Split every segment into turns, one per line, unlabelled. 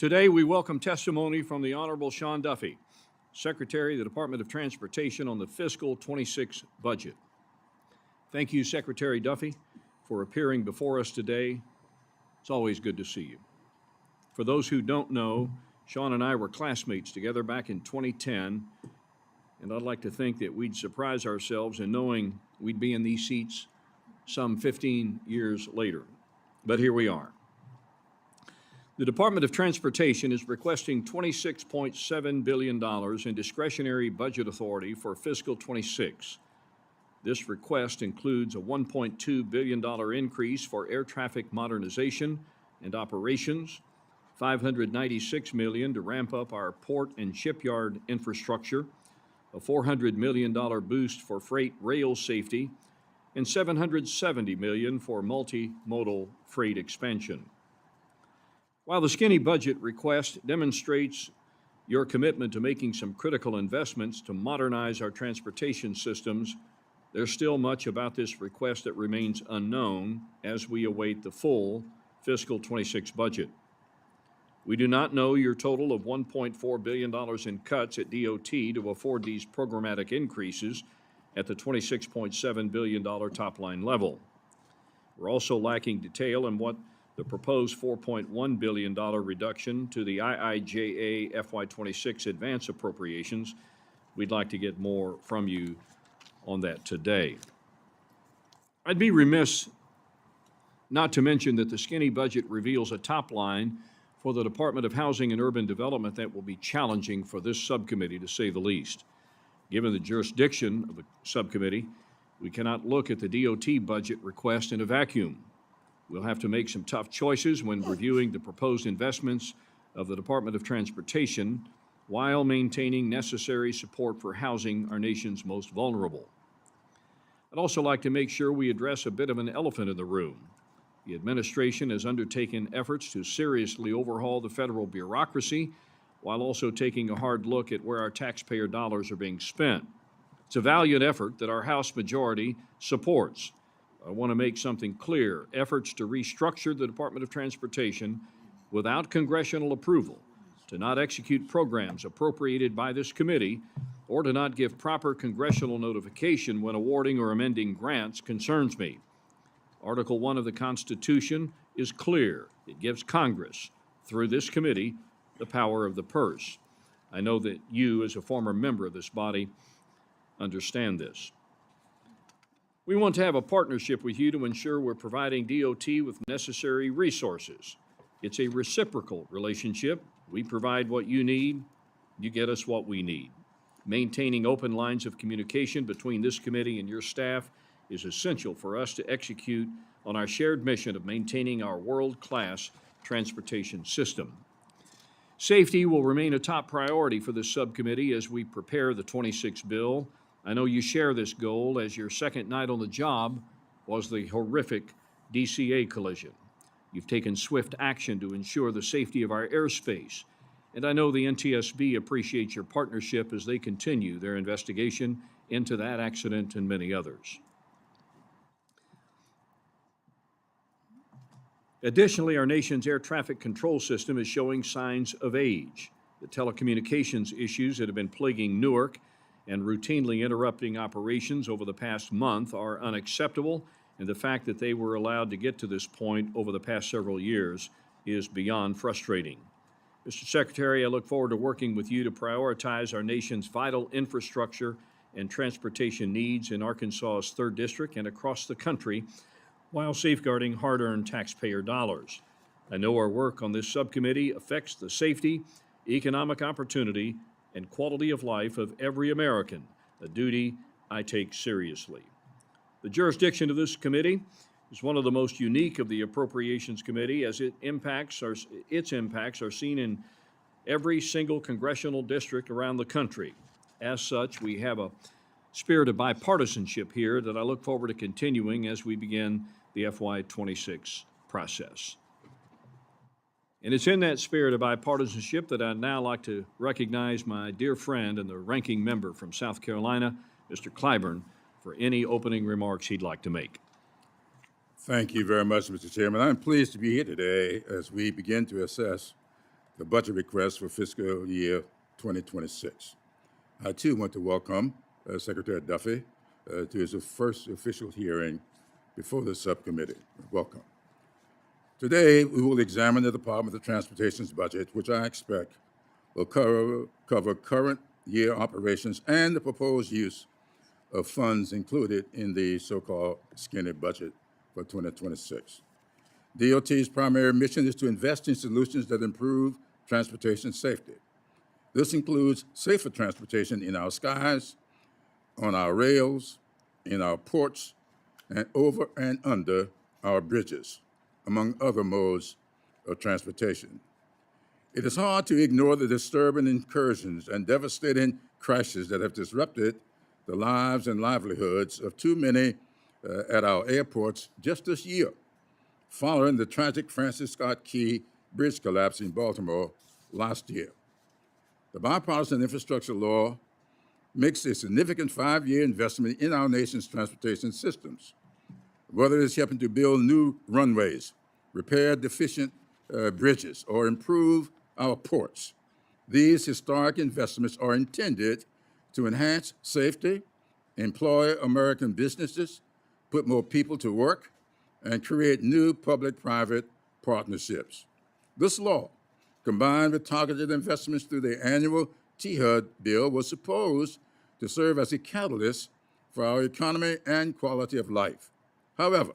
Today, we welcome testimony from the Honorable Sean Duffy, Secretary of the Department of Transportation on the fiscal 26 budget. Thank you, Secretary Duffy, for appearing before us today. It's always good to see you. For those who don't know, Sean and I were classmates together back in 2010, and I'd like to think that we'd surprise ourselves in knowing we'd be in these seats some 15 years later. But here we are. The Department of Transportation is requesting $26.7 billion in discretionary budget authority for fiscal 26. This request includes a $1.2 billion increase for air traffic modernization and operations, $596 million to ramp up our port and shipyard infrastructure, a $400 million boost for freight rail safety, and $770 million for multimodal freight expansion. While the skinny budget request demonstrates your commitment to making some critical investments to modernize our transportation systems, there's still much about this request that remains unknown as we await the full fiscal 26 budget. We do not know your total of $1.4 billion in cuts at DOT to afford these programmatic increases at the $26.7 billion top-line level. We're also lacking detail in what the proposed $4.1 billion reduction to the IIJA FY26 advance appropriations. We'd like to get more from you on that today. I'd be remiss not to mention that the skinny budget reveals a top line for the Department of Housing and Urban Development that will be challenging for this subcommittee, to say the least. Given the jurisdiction of the subcommittee, we cannot look at the DOT budget request in a vacuum. We'll have to make some tough choices when reviewing the proposed investments of the Department of Transportation while maintaining necessary support for housing our nation's most vulnerable. I'd also like to make sure we address a bit of an elephant in the room. The administration has undertaken efforts to seriously overhaul the federal bureaucracy while also taking a hard look at where our taxpayer dollars are being spent. It's a valiant effort that our House majority supports. I want to make something clear. Efforts to restructure the Department of Transportation without congressional approval, to not execute programs appropriated by this committee, or to not give proper congressional notification when awarding or amending grants concerns me. Article 1 of the Constitution is clear. It gives Congress, through this committee, the power of the purse. I know that you, as a former member of this body, understand this. We want to have a partnership with you to ensure we're providing DOT with necessary resources. It's a reciprocal relationship. We provide what you need, you get us what we need. Maintaining open lines of communication between this committee and your staff is essential for us to execute on our shared mission of maintaining our world-class transportation system. Safety will remain a top priority for this subcommittee as we prepare the 26 bill. I know you share this goal, as your second night on the job was the horrific DCA collision. You've taken swift action to ensure the safety of our airspace, and I know the NTSB appreciates your partnership as they continue their investigation into that accident and many others. Additionally, our nation's air traffic control system is showing signs of age. The telecommunications issues that have been plaguing Newark and routinely interrupting operations over the past month are unacceptable, and the fact that they were allowed to get to this point over the past several years is beyond frustrating. Mr. Secretary, I look forward to working with you to prioritize our nation's vital infrastructure and transportation needs in Arkansas's 3rd District and across the country, while safeguarding hard-earned taxpayer dollars. I know our work on this subcommittee affects the safety, economic opportunity, and quality of life of every American, a duty I take seriously. The jurisdiction of this committee is one of the most unique of the Appropriations Committee, as its impacts are seen in every single congressional district around the country. As such, we have a spirit of bipartisanship here that I look forward to continuing as we begin the FY26 process. And it's in that spirit of bipartisanship that I'd now like to recognize my dear friend and the ranking member from South Carolina, Mr. Clyburn, for any opening remarks he'd like to make.
Thank you very much, Mr. Chairman. I'm pleased to be here today as we begin to assess the budget request for fiscal year 2026. I too want to welcome Secretary Duffy to his first official hearing before the subcommittee. Welcome. Today, we will examine the Department of Transportation's budget, which I expect will cover current year operations and the proposed use of funds included in the so-called skinny budget for 2026. DOT's primary mission is to invest in solutions that improve transportation safety. This includes safer transportation in our skies, on our rails, in our ports, and over and under our bridges, among other modes of transportation. It is hard to ignore the disturbing incursions and devastating crashes that have disrupted the lives and livelihoods of too many at our airports just this year, following the tragic Francis Scott Key bridge collapse in Baltimore last year. The bipartisan infrastructure law makes a significant 5-year investment in our nation's transportation systems, whether it's helping to build new runways, repair deficient bridges, or improve our ports. These historic investments are intended to enhance safety, employ American businesses, put more people to work, and create new public-private partnerships. This law, combined with targeted investments through the annual THUD bill, was supposed to serve as a catalyst for our economy and quality of life. However,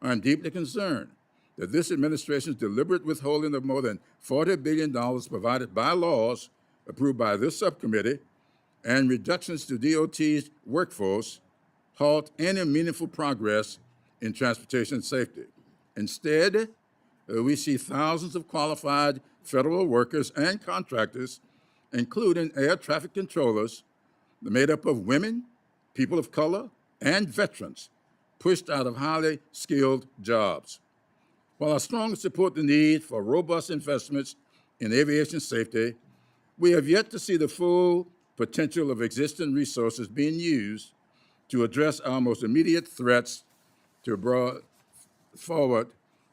I'm deeply concerned that this administration's deliberate withholding of more than $40 billion provided by laws approved by this subcommittee and reductions to DOT's workforce halt any meaningful progress in transportation safety. Instead, we see thousands of qualified federal workers and contractors, including air traffic controllers, made up of women, people of color, and veterans, pushed out of highly skilled jobs. While I strongly support the need for robust investments in aviation safety, we have yet to see the full potential of existing resources being used to address our most immediate threats to brought forward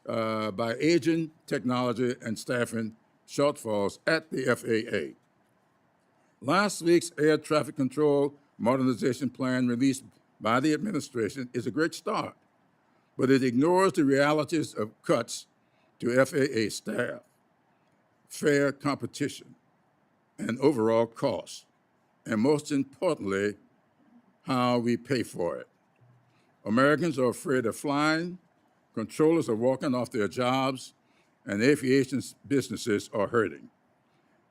by aging technology and staffing shortfalls at the FAA. Last week's air traffic control modernization plan released by the administration is a great start, but it ignores the realities of cuts to FAA staff, fair competition, and overall costs, and most importantly, how we pay for it. Americans are afraid of flying, controllers are walking off their jobs, and aviation businesses are hurting.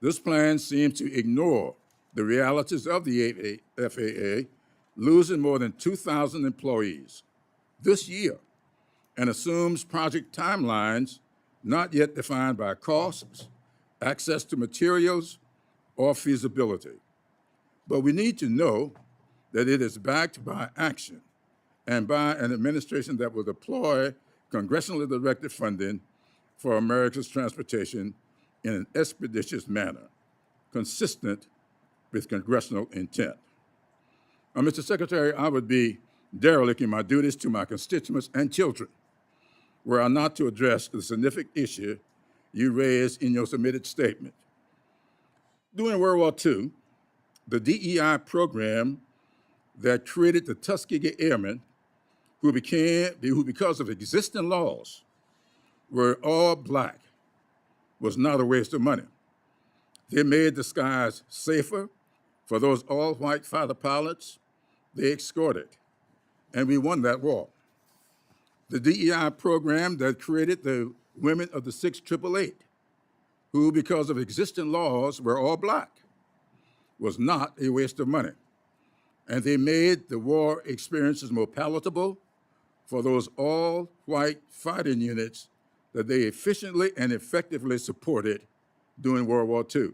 This plan seems to ignore the realities of the FAA, losing more than 2,000 employees this year, and assumes project timelines not yet defined by costs, access to materials, or feasibility. But we need to know that it is backed by action and by an administration that will deploy congressionally directed funding for America's transportation in an expeditious manner, consistent with congressional intent. Mr. Secretary, I would be derelict in my duties to my constituents and children were I not to address the significant issue you raised in your submitted statement. During World War II, the DEI program that created the Tuskegee Airmen, who because of existing laws were all Black, was not a waste of money. They made the skies safer for those all-white fighter pilots they escorted, and we won that war. The DEI program that created the women of the 6888, who because of existing laws were all Black, was not a waste of money. And they made the war experiences more palatable for those all-white fighting units that they efficiently and effectively supported during World War II.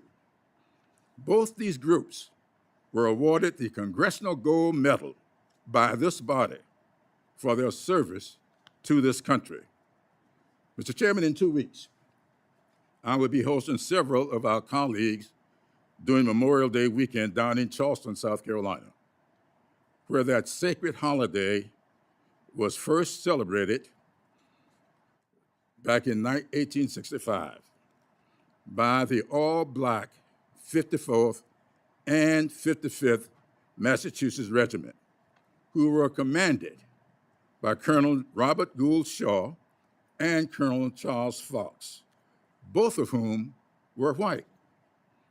Both these groups were awarded the Congressional Gold Medal by this body for their service to this country. Mr. Chairman, in 2 weeks, I will be hosting several of our colleagues during Memorial Day weekend down in Charleston, South Carolina, where that sacred holiday was first celebrated back in 1865. by the all-black 54th and 55th Massachusetts Regiment, who were commanded by Colonel Robert Gould Shaw and Colonel Charles Fox, both of whom were white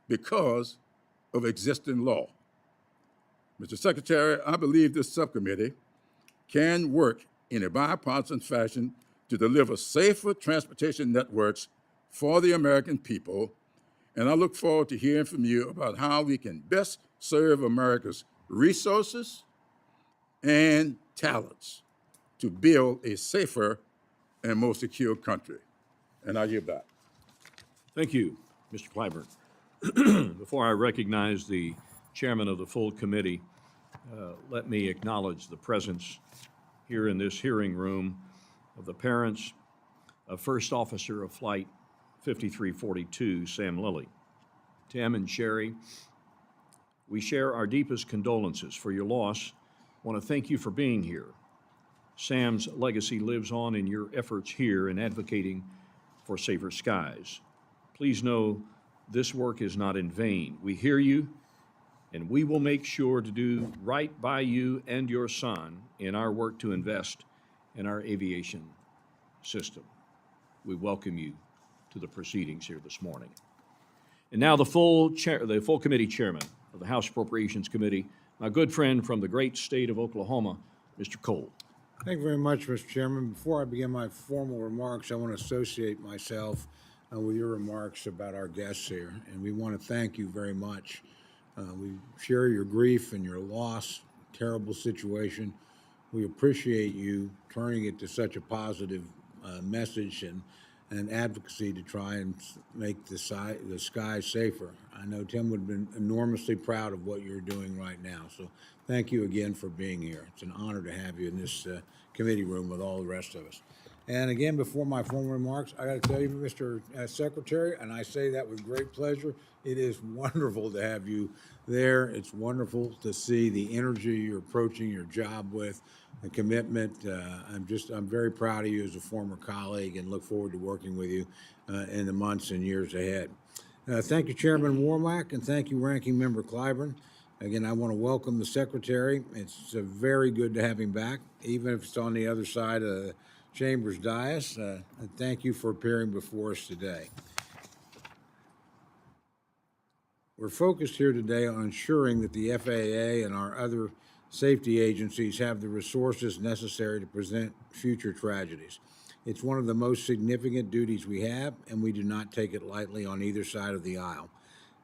because of existing law. Mr. Secretary, I believe this subcommittee can work in a bipartisan fashion to deliver safer transportation networks for the American people, and I look forward to hearing from you about how we can best serve America's resources and talents to build a safer and more secure country. And I yield back.
Thank you, Mr. Clyburn. Before I recognize the chairman of the full committee, let me acknowledge the presence here in this hearing room of the parents of First Officer of Flight 5342, Sam Lilly. Tim and Sherry, we share our deepest condolences for your loss. I want to thank you for being here. Sam's legacy lives on in your efforts here in advocating for safer skies. Please know this work is not in vain. We hear you, and we will make sure to do right by you and your son in our work to invest in our aviation system. We welcome you to the proceedings here this morning. And now the full committee chairman of the House Appropriations Committee, my good friend from the great state of Oklahoma, Mr. Cole.
Thank you very much, Mr. Chairman. Before I begin my formal remarks, I want to associate myself with your remarks about our guests here, and we want to thank you very much. We share your grief and your loss, terrible situation. We appreciate you turning it to such a positive message and advocacy to try and make the sky safer. I know Tim would have been enormously proud of what you're doing right now. So thank you again for being here. It's an honor to have you in this committee room with all the rest of us. And again, before my formal remarks, I got to tell you, Mr. Secretary, and I say that with great pleasure, it is wonderful to have you there. It's wonderful to see the energy you're approaching your job with, the commitment. I'm very proud of you as a former colleague and look forward to working with you in the months and years ahead. Thank you, Chairman Warmack, and thank you, Ranking Member Clyburn. Again, I want to welcome the Secretary. It's very good to have him back, even if it's on the other side of the Chamber's dais. And thank you for appearing before us today. We're focused here today on ensuring that the FAA and our other safety agencies have the resources necessary to prevent future tragedies. It's one of the most significant duties we have, and we do not take it lightly on either side of the aisle.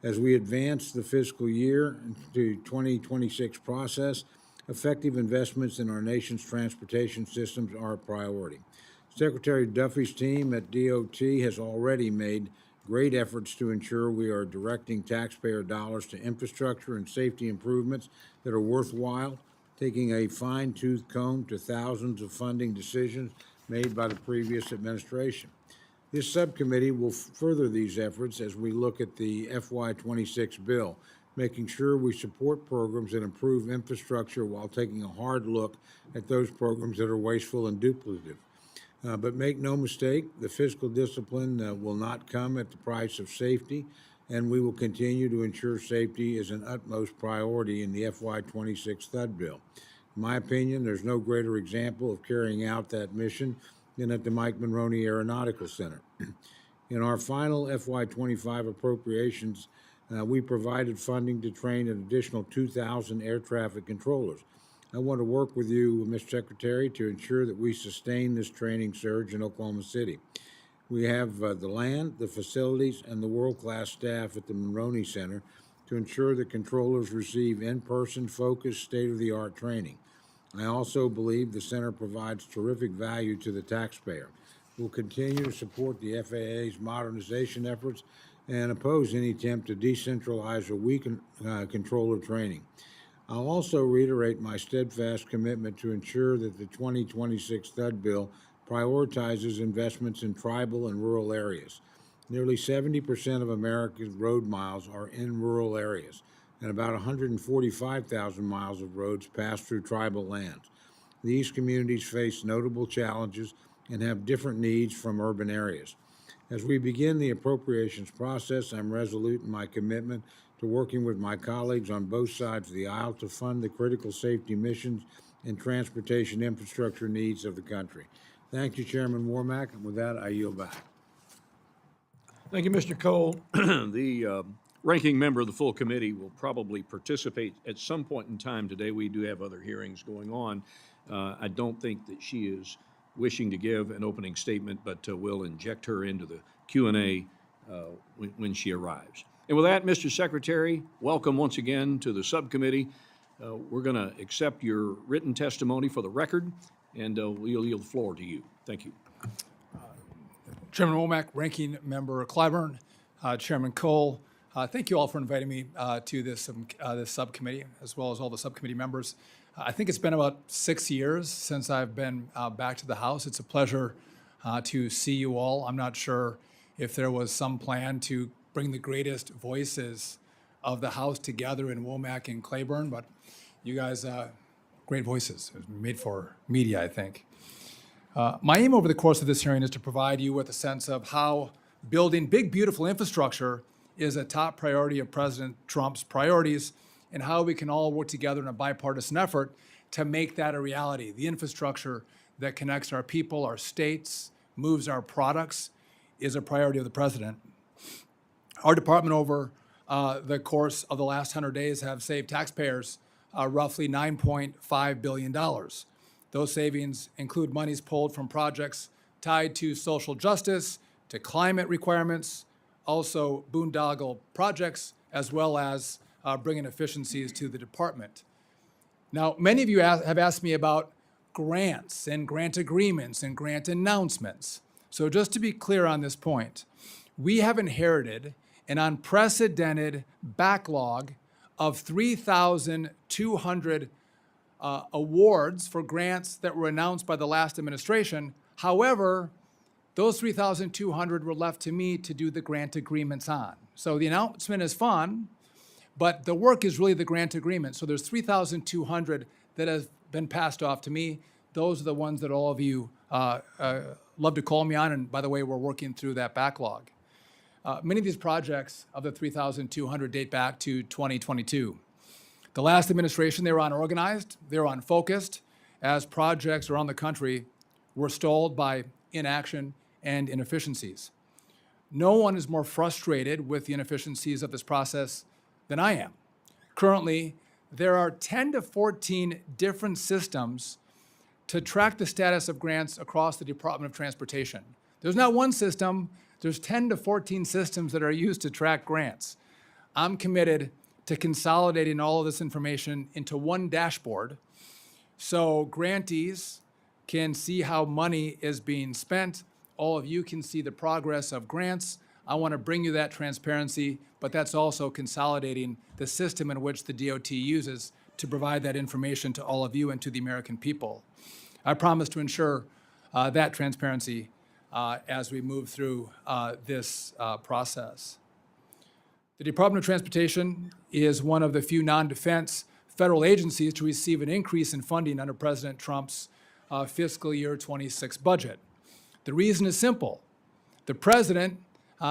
As we advance the fiscal year to 2026 process, effective investments in our nation's transportation systems are a priority. Secretary Duffy's team at DOT has already made great efforts to ensure we are directing taxpayer dollars to infrastructure and safety improvements that are worthwhile, taking a fine-tooth comb to thousands of funding decisions made by the previous administration. This subcommittee will further these efforts as we look at the FY26 bill, making sure we support programs that improve infrastructure while taking a hard look at those programs that are wasteful and duplicative. But make no mistake, the fiscal discipline will not come at the price of safety, and we will continue to ensure safety is an utmost priority in the FY26 THUD bill. In my opinion, there's no greater example of carrying out that mission than at the Mike Monroney Aeronautical Center. In our final FY25 appropriations, we provided funding to train an additional 2,000 air traffic controllers. I want to work with you, Mr. Secretary, to ensure that we sustain this training surge in Oklahoma City. We have the land, the facilities, and the world-class staff at the Monroney Center to ensure that controllers receive in-person, focused, state-of-the-art training. I also believe the center provides terrific value to the taxpayer. We'll continue to support the FAA's modernization efforts and oppose any attempt to decentralize or weaken controller training. I'll also reiterate my steadfast commitment to ensure that the 2026 THUD bill prioritizes investments in tribal and rural areas. Nearly 70% of America's road miles are in rural areas, and about 145,000 miles of roads pass through tribal lands. These communities face notable challenges and have different needs from urban areas. As we begin the appropriations process, I'm resolute in my commitment to working with my colleagues on both sides of the aisle to fund the critical safety missions and transportation infrastructure needs of the country. Thank you, Chairman Warmack, and with that, I yield back.
Thank you, Mr. Cole. The ranking member of the full committee will probably participate at some point in time today. We do have other hearings going on. I don't think that she is wishing to give an opening statement, but we'll inject her into the Q&A when she arrives. And with that, Mr. Secretary, welcome once again to the subcommittee. We're going to accept your written testimony for the record, and we'll yield the floor to you. Thank you.
Chairman Womack, Ranking Member Clyburn, Chairman Cole, thank you all for inviting me to this subcommittee, as well as all the subcommittee members. I think it's been about 6 years since I've been back to the House. It's a pleasure to see you all. I'm not sure if there was some plan to bring the greatest voices of the House together in Womack and Clyburn, but you guys, great voices. It was made for media, I think. My aim over the course of this hearing is to provide you with a sense of how building big, beautiful infrastructure is a top priority of President Trump's priorities, and how we can all work together in a bipartisan effort to make that a reality. The infrastructure that connects our people, our states, moves our products is a priority of the president. Our department over the course of the last 100 days have saved taxpayers roughly $9.5 billion. Those savings include monies pulled from projects tied to social justice, to climate requirements, also boondoggle projects, as well as bringing efficiencies to the department. Now, many of you have asked me about grants and grant agreements and grant announcements. So just to be clear on this point, we have inherited an unprecedented backlog of 3,200 awards for grants that were announced by the last administration. However, those 3,200 were left to me to do the grant agreements on. So the announcement is fun, but the work is really the grant agreement. So there's 3,200 that have been passed off to me. Those are the ones that all of you love to call me on. And by the way, we're working through that backlog. Many of these projects of the 3,200 date back to 2022. The last administration, they were unorganized, they were unfocused, as projects around the country were stalled by inaction and inefficiencies. No one is more frustrated with the inefficiencies of this process than I am. Currently, there are 10 to 14 different systems to track the status of grants across the Department of Transportation. There's not one system, there's 10 to 14 systems that are used to track grants. I'm committed to consolidating all of this information into one dashboard so grantees can see how money is being spent. All of you can see the progress of grants. I want to bring you that transparency, but that's also consolidating the system in which the DOT uses to provide that information to all of you and to the American people. I promise to ensure that transparency as we move through this process. The Department of Transportation is one of the few non-defense federal agencies to receive an increase in funding under President Trump's fiscal year 26 budget. The reason is simple. The president,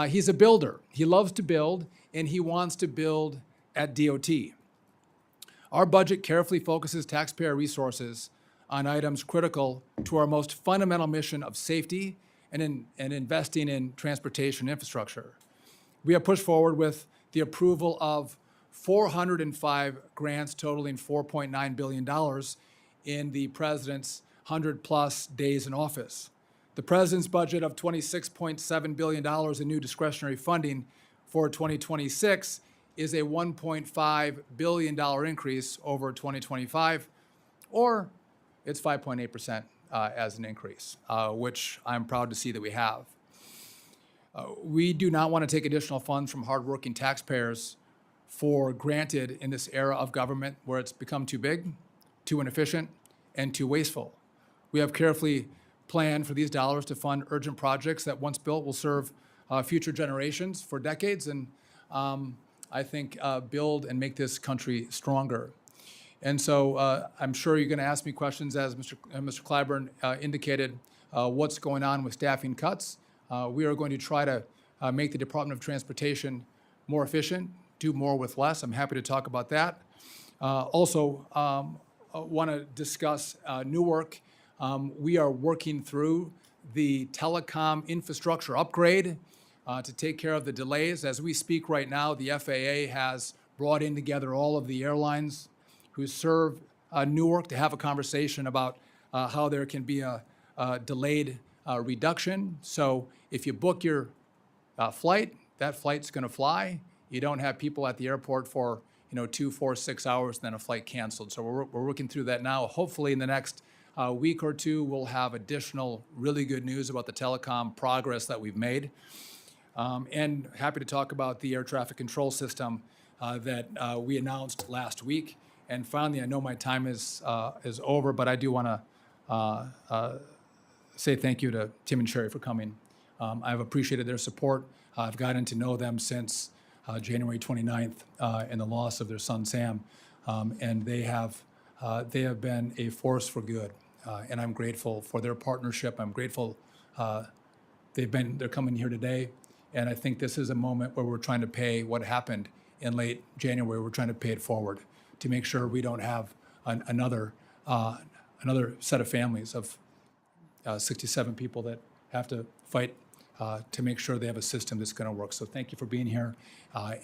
he's a builder. He loves to build, and he wants to build at DOT. Our budget carefully focuses taxpayer resources on items critical to our most fundamental mission of safety and investing in transportation infrastructure. We have pushed forward with the approval of 405 grants totaling $4.9 billion in the president's 100-plus days in office. The president's budget of $26.7 billion in new discretionary funding for 2026 is a $1.5 billion increase over 2025, or it's 5.8% as an increase, which I'm proud to see that we have. We do not want to take additional funds from hardworking taxpayers for granted in this era of government where it's become too big, too inefficient, and too wasteful. We have carefully planned for these dollars to fund urgent projects that, once built, will serve future generations for decades and I think build and make this country stronger. And so I'm sure you're going to ask me questions, as Mr. Clyburn indicated, what's going on with staffing cuts. we are going to try to make the Department of Transportation more efficient, do more with less. I'm happy to talk about that. Also, want to discuss Newark. We are working through the telecom infrastructure upgrade to take care of the delays. As we speak right now, the FAA has brought in together all of the airlines who serve Newark to have a conversation about how there can be a delayed reduction. So if you book your flight, that flight's going to fly. You don't have people at the airport for 2, 4, 6 hours, then a flight canceled. So we're working through that now. Hopefully in the next week or two, we'll have additional really good news about the telecom progress that we've made. And happy to talk about the air traffic control system that we announced last week. And finally, I know my time is over, but I do want to say thank you to Tim and Sherry for coming. I've appreciated their support. I've gotten to know them since January 29th and the loss of their son Sam, and they have been a force for good. And I'm grateful for their partnership. I'm grateful they're coming here today, and I think this is a moment where we're trying to pay what happened in late January. We're trying to pay it forward to make sure we don't have another set of families of 67 people that have to fight to make sure they have a system that's going to work. So thank you for being here,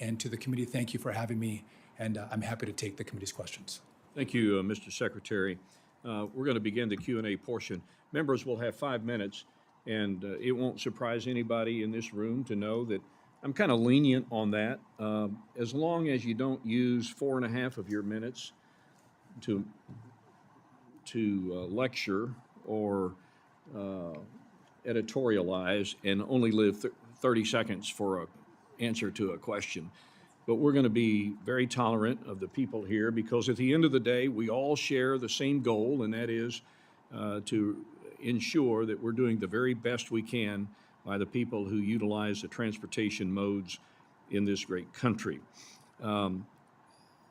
and to the committee, thank you for having me, and I'm happy to take the committee's questions.
Thank you, Mr. Secretary. We're going to begin the Q&A portion. Members will have 5 minutes, and it won't surprise anybody in this room to know that I'm kind of lenient on that. As long as you don't use 4.5 of your minutes to lecture or editorialize and only live 30 seconds for an answer to a question. But we're going to be very tolerant of the people here, because at the end of the day, we all share the same goal, and that is to ensure that we're doing the very best we can by the people who utilize the transportation modes in this great country.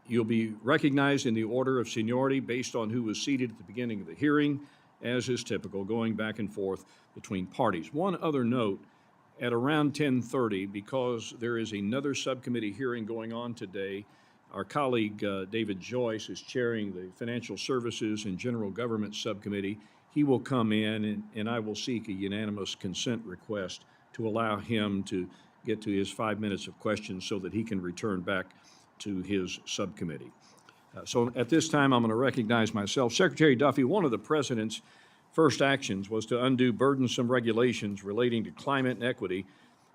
You'll be recognized in the order of seniority based on who was seated at the beginning of the hearing, as is typical, going back and forth between parties. One other note, at around 10:30, because there is another subcommittee hearing going on today, our colleague David Joyce is chairing the Financial Services and General Government Subcommittee. He will come in, and I will seek a unanimous consent request to allow him to get to his 5 minutes of questions so that he can return back to his subcommittee. So at this time, I'm going to recognize myself. Secretary Duffy, one of the President's first actions was to undo burdensome regulations relating to climate and equity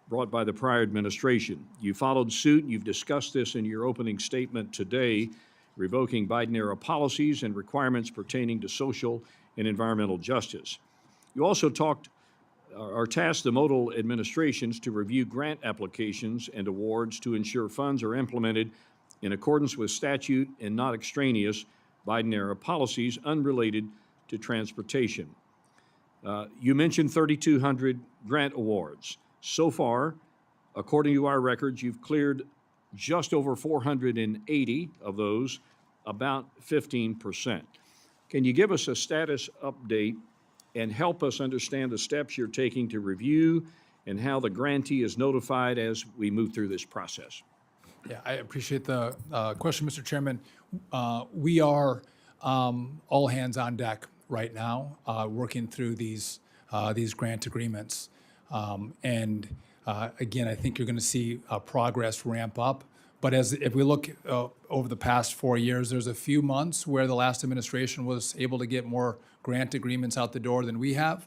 brought by the prior administration. You followed suit. You've discussed this in your opening statement today, revoking Biden-era policies and requirements pertaining to social and environmental justice. You also tasked the modal administrations to review grant applications and awards to ensure funds are implemented in accordance with statute and not extraneous Biden-era policies unrelated to transportation. You mentioned 3,200 grant awards. So far, according to our records, you've cleared just over 480 of those, about 15%. Can you give us a status update and help us understand the steps you're taking to review and how the grantee is notified as we move through this process?
Yeah, I appreciate the question, Mr. Chairman. We are all hands on deck right now, working through these grant agreements. And again, I think you're going to see progress ramp up. But if we look over the past 4 years, there's a few months where the last administration was able to get more grant agreements out the door than we have.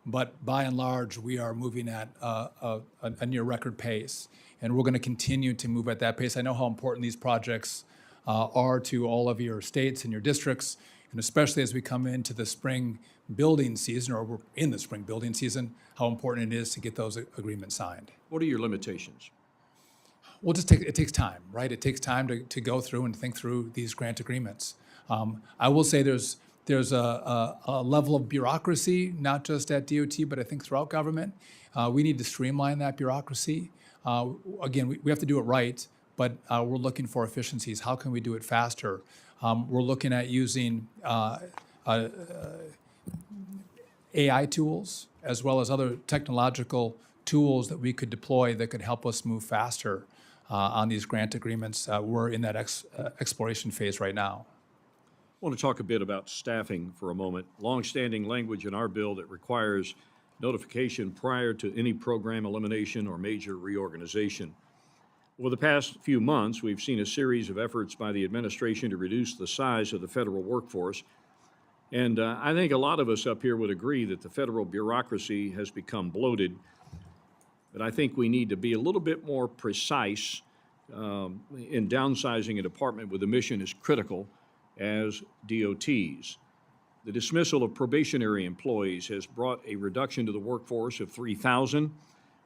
But by and large, we are moving at a near record pace. And we're going to continue to move at that pace. I know how important these projects are to all of your states and your districts, and especially as we come into the spring building season, or we're in the spring building season, how important it is to get those agreements signed.
What are your limitations?
Well, it takes time, right? It takes time to go through and think through these grant agreements. I will say there's a level of bureaucracy, not just at DOT, but I think throughout government. We need to streamline that bureaucracy. Again, we have to do it right, but we're looking for efficiencies. How can we do it faster? We're looking at using AI tools as well as other technological tools that we could deploy that could help us move faster on these grant agreements. We're in that exploration phase right now.
I want to talk a bit about staffing for a moment. Longstanding language in our bill that requires notification prior to any program elimination or major reorganization. Over the past few months, we've seen a series of efforts by the administration to reduce the size of the federal workforce. And I think a lot of us up here would agree that the federal bureaucracy has become bloated. But I think we need to be a little bit more precise in downsizing a department with a mission as critical as DOT's. The dismissal of probationary employees has brought a reduction to the workforce of 3,000.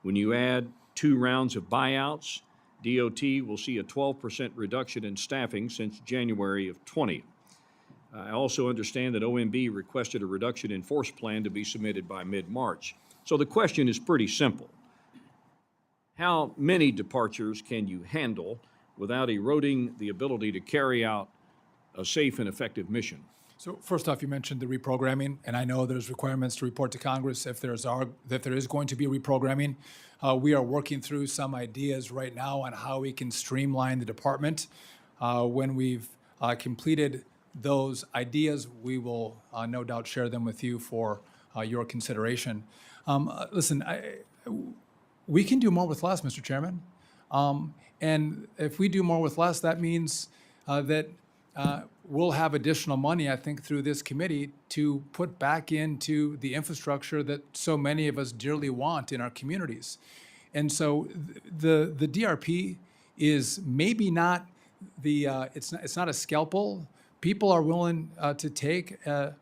When you add 2 rounds of buyouts, DOT will see a 12% reduction in staffing since January of 20. I also understand that OMB requested a reduction in force plan to be submitted by mid-March. So the question is pretty simple. How many departures can you handle without eroding the ability to carry out a safe and effective mission?
So first off, you mentioned the reprogramming, and I know there's requirements to report to Congress if there is going to be reprogramming. We are working through some ideas right now on how we can streamline the department. When we've completed those ideas, we will no doubt share them with you for your consideration. Listen, we can do more with less, Mr. Chairman. And if we do more with less, that means that we'll have additional money, I think, through this committee to put back into the infrastructure that so many of us dearly want in our communities. And so the DRP is maybe not it's not a scalpel. People are willing to take an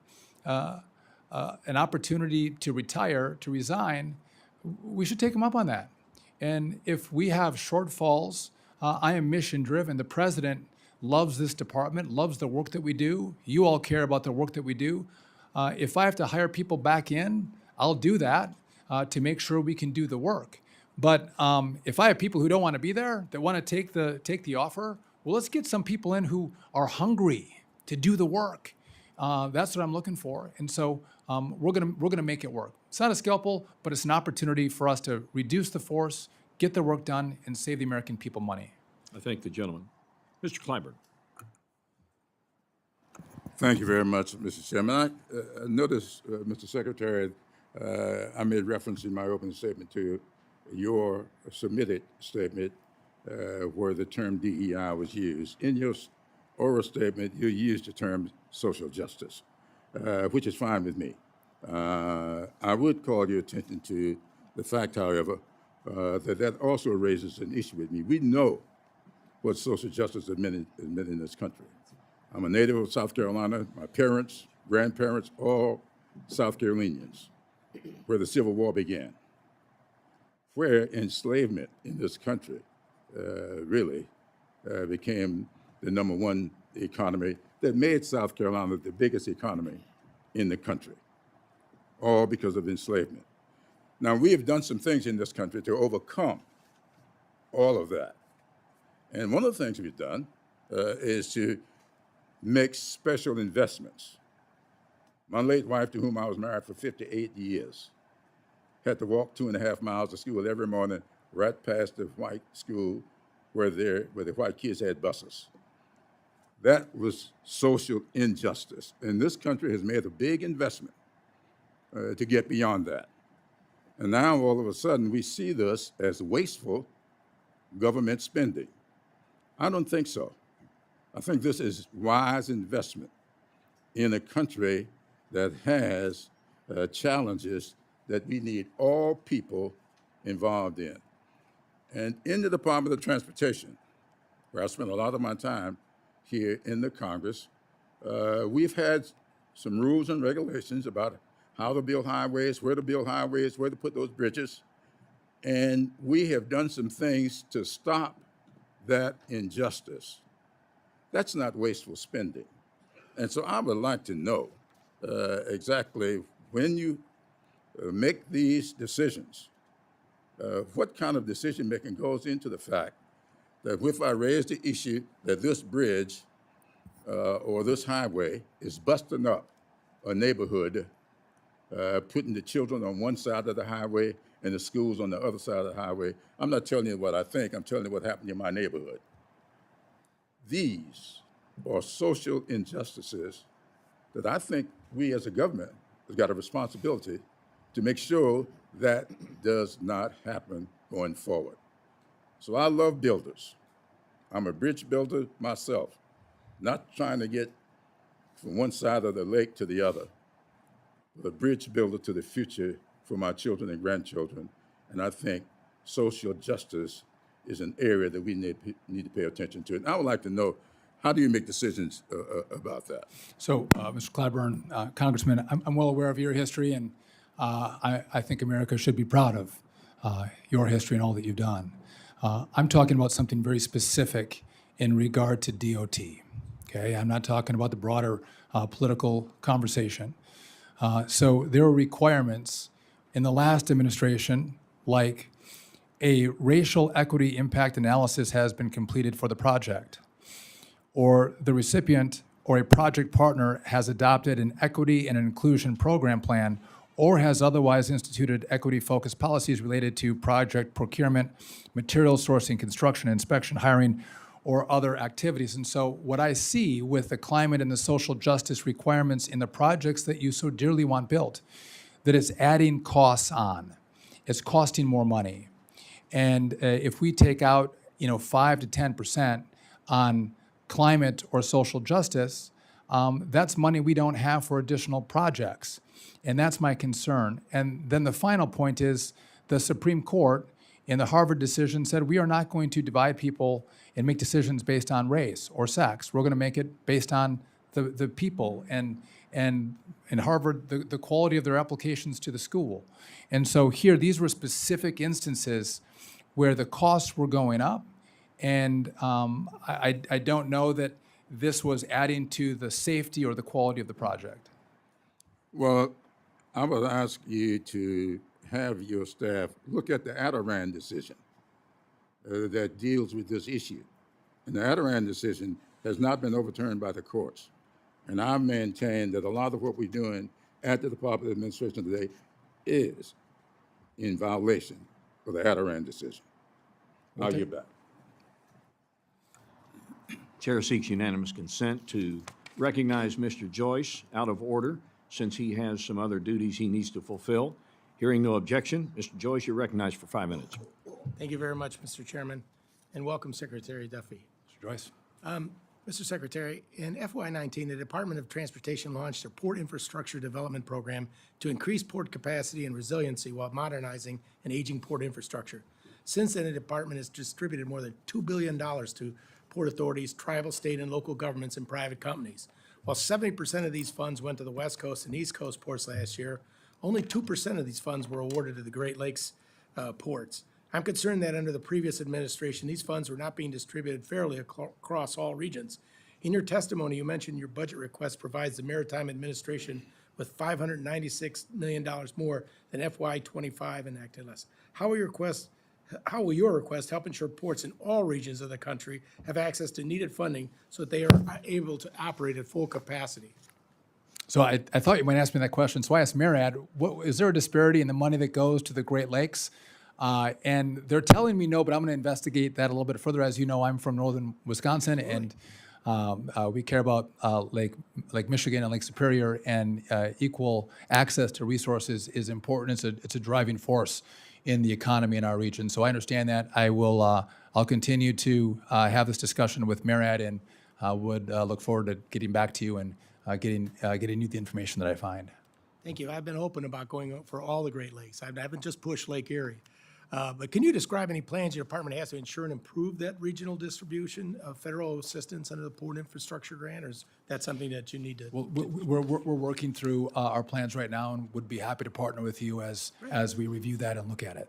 opportunity to retire, to resign. We should take them up on that. And if we have shortfalls, I am mission driven. The president loves this department, loves the work that we do. You all care about the work that we do. If I have to hire people back in, I'll do that to make sure we can do the work. But if I have people who don't want to be there, that want to take the offer, well, let's get some people in who are hungry to do the work. That's what I'm looking for. And so we're gonna make it work. It's not a scalpel, but it's an opportunity for us to reduce the force, get the work done, and save the American people money.
I thank the gentleman. Mr. Clyburn.
Thank you very much, Mr. Chairman. I noticed, Mr. Secretary, I made reference in my opening statement to your submitted statement where the term DEI was used. In your oral statement, you used the term social justice, which is fine with me. I would call your attention to the fact, however, that also raises an issue with me. We know what social justice has meant in this country. I'm a native of South Carolina. My parents, grandparents, all South Carolinians, where the Civil War began, where enslavement in this country really became the #1 economy that made South Carolina the biggest economy in the country, all because of enslavement. Now, we have done some things in this country to overcome all of that. And one of the things we've done is to make special investments. My late wife, to whom I was married for 58 years, had to walk 2.5 miles to school every morning, right past the white school where the white kids had buses. That was social injustice. And this country has made a big investment to get beyond that. And now, all of a sudden, we see this as wasteful government spending. I don't think so. I think this is wise investment in a country that has challenges that we need all people involved in. And in the Department of Transportation, where I spend a lot of my time here in the Congress, we've had some rules and regulations about how to build highways, where to build highways, where to put those bridges. And we have done some things to stop that injustice. That's not wasteful spending. And so I would like to know exactly when you make these decisions, what kind of decision making goes into the fact that if I raise the issue that this bridge or this highway is busting up a neighborhood, putting the children on one side of the highway and the schools on the other side of the highway. I'm not telling you what I think, I'm telling you what happened in my neighborhood. These are social injustices that I think we as a government has got a responsibility to make sure that does not happen going forward. So I love builders. I'm a bridge builder myself, not trying to get from one side of the lake to the other, but a bridge builder to the future for my children and grandchildren. And I think social justice is an area that we need to pay attention to. And I would like to know, how do you make decisions about that?
So, Mr. Clyburn, Congressman, I'm well aware of your history, and I think America should be proud of your history and all that you've done. I'm talking about something very specific in regard to DOT. Okay, I'm not talking about the broader political conversation. So there are requirements in the last administration, like a racial equity impact analysis has been completed for the project, or the recipient or a project partner has adopted an equity and inclusion program plan, or has otherwise instituted equity-focused policies related to project procurement, material sourcing, construction, inspection, hiring, or other activities. And so what I see with the climate and the social justice requirements in the projects that you so dearly want built, that it's adding costs on. It's costing more money. And if we take out, 5 to 10% on climate or social justice, that's money we don't have for additional projects. And that's my concern. And then the final point is the Supreme Court in the Harvard decision said we are not going to divide people and make decisions based on race or sex. We're going to make it based on the people and in Harvard, the quality of their applications to the school. And so here, these were specific instances where the costs were going up. And I don't know that this was adding to the safety or the quality of the project.
Well, I would ask you to have your staff look at the Adirondack decision that deals with this issue. And the Adirondack decision has not been overturned by the courts. And I maintain that a lot of what we're doing at the Department of Administration today is in violation of the Adirondack decision. I'll get back.
Chair seeks unanimous consent to recognize Mr. Joyce out of order since he has some other duties he needs to fulfill. Hearing no objection, Mr. Joyce, you're recognized for 5 minutes.
Thank you very much, Mr. Chairman, and welcome Secretary Duffy.
Mr. Joyce?
Mr. Secretary, in FY19, the Department of Transportation launched a Port Infrastructure Development Program to increase port capacity and resiliency while modernizing an aging port infrastructure. Since then, the department has distributed more than $2 billion to port authorities, tribal, state, and local governments and private companies. While 70% of these funds went to the West Coast and East Coast ports last year, only 2% of these funds were awarded to the Great Lakes ports. I'm concerned that under the previous administration, these funds were not being distributed fairly across all regions. In your testimony, you mentioned your budget request provides the Maritime Administration with $596 million more than FY25 enacted less. How will your request help ensure ports in all regions of the country have access to needed funding so that they are able to operate at full capacity?
So I thought you might ask me that question. So I asked MARAD, is there a disparity in the money that goes to the Great Lakes? And they're telling me no, but I'm going to investigate that a little bit further. As you know, I'm from northern Wisconsin, and we care about Lake Michigan and Lake Superior, and equal access to resources is important. It's a driving force in the economy in our region. So I understand that. I'll continue to have this discussion with MARAD, and would look forward to getting back to you and getting you the information that I find.
Thank you. I've been open about going for all the Great Lakes. I haven't just pushed Lake Erie. But can you describe any plans your department has to ensure and improve that regional distribution of federal assistance under the Port Infrastructure Grant, or is that something that you need to?
Well, we're working through our plans right now, and would be happy to partner with you as we review that and look at it.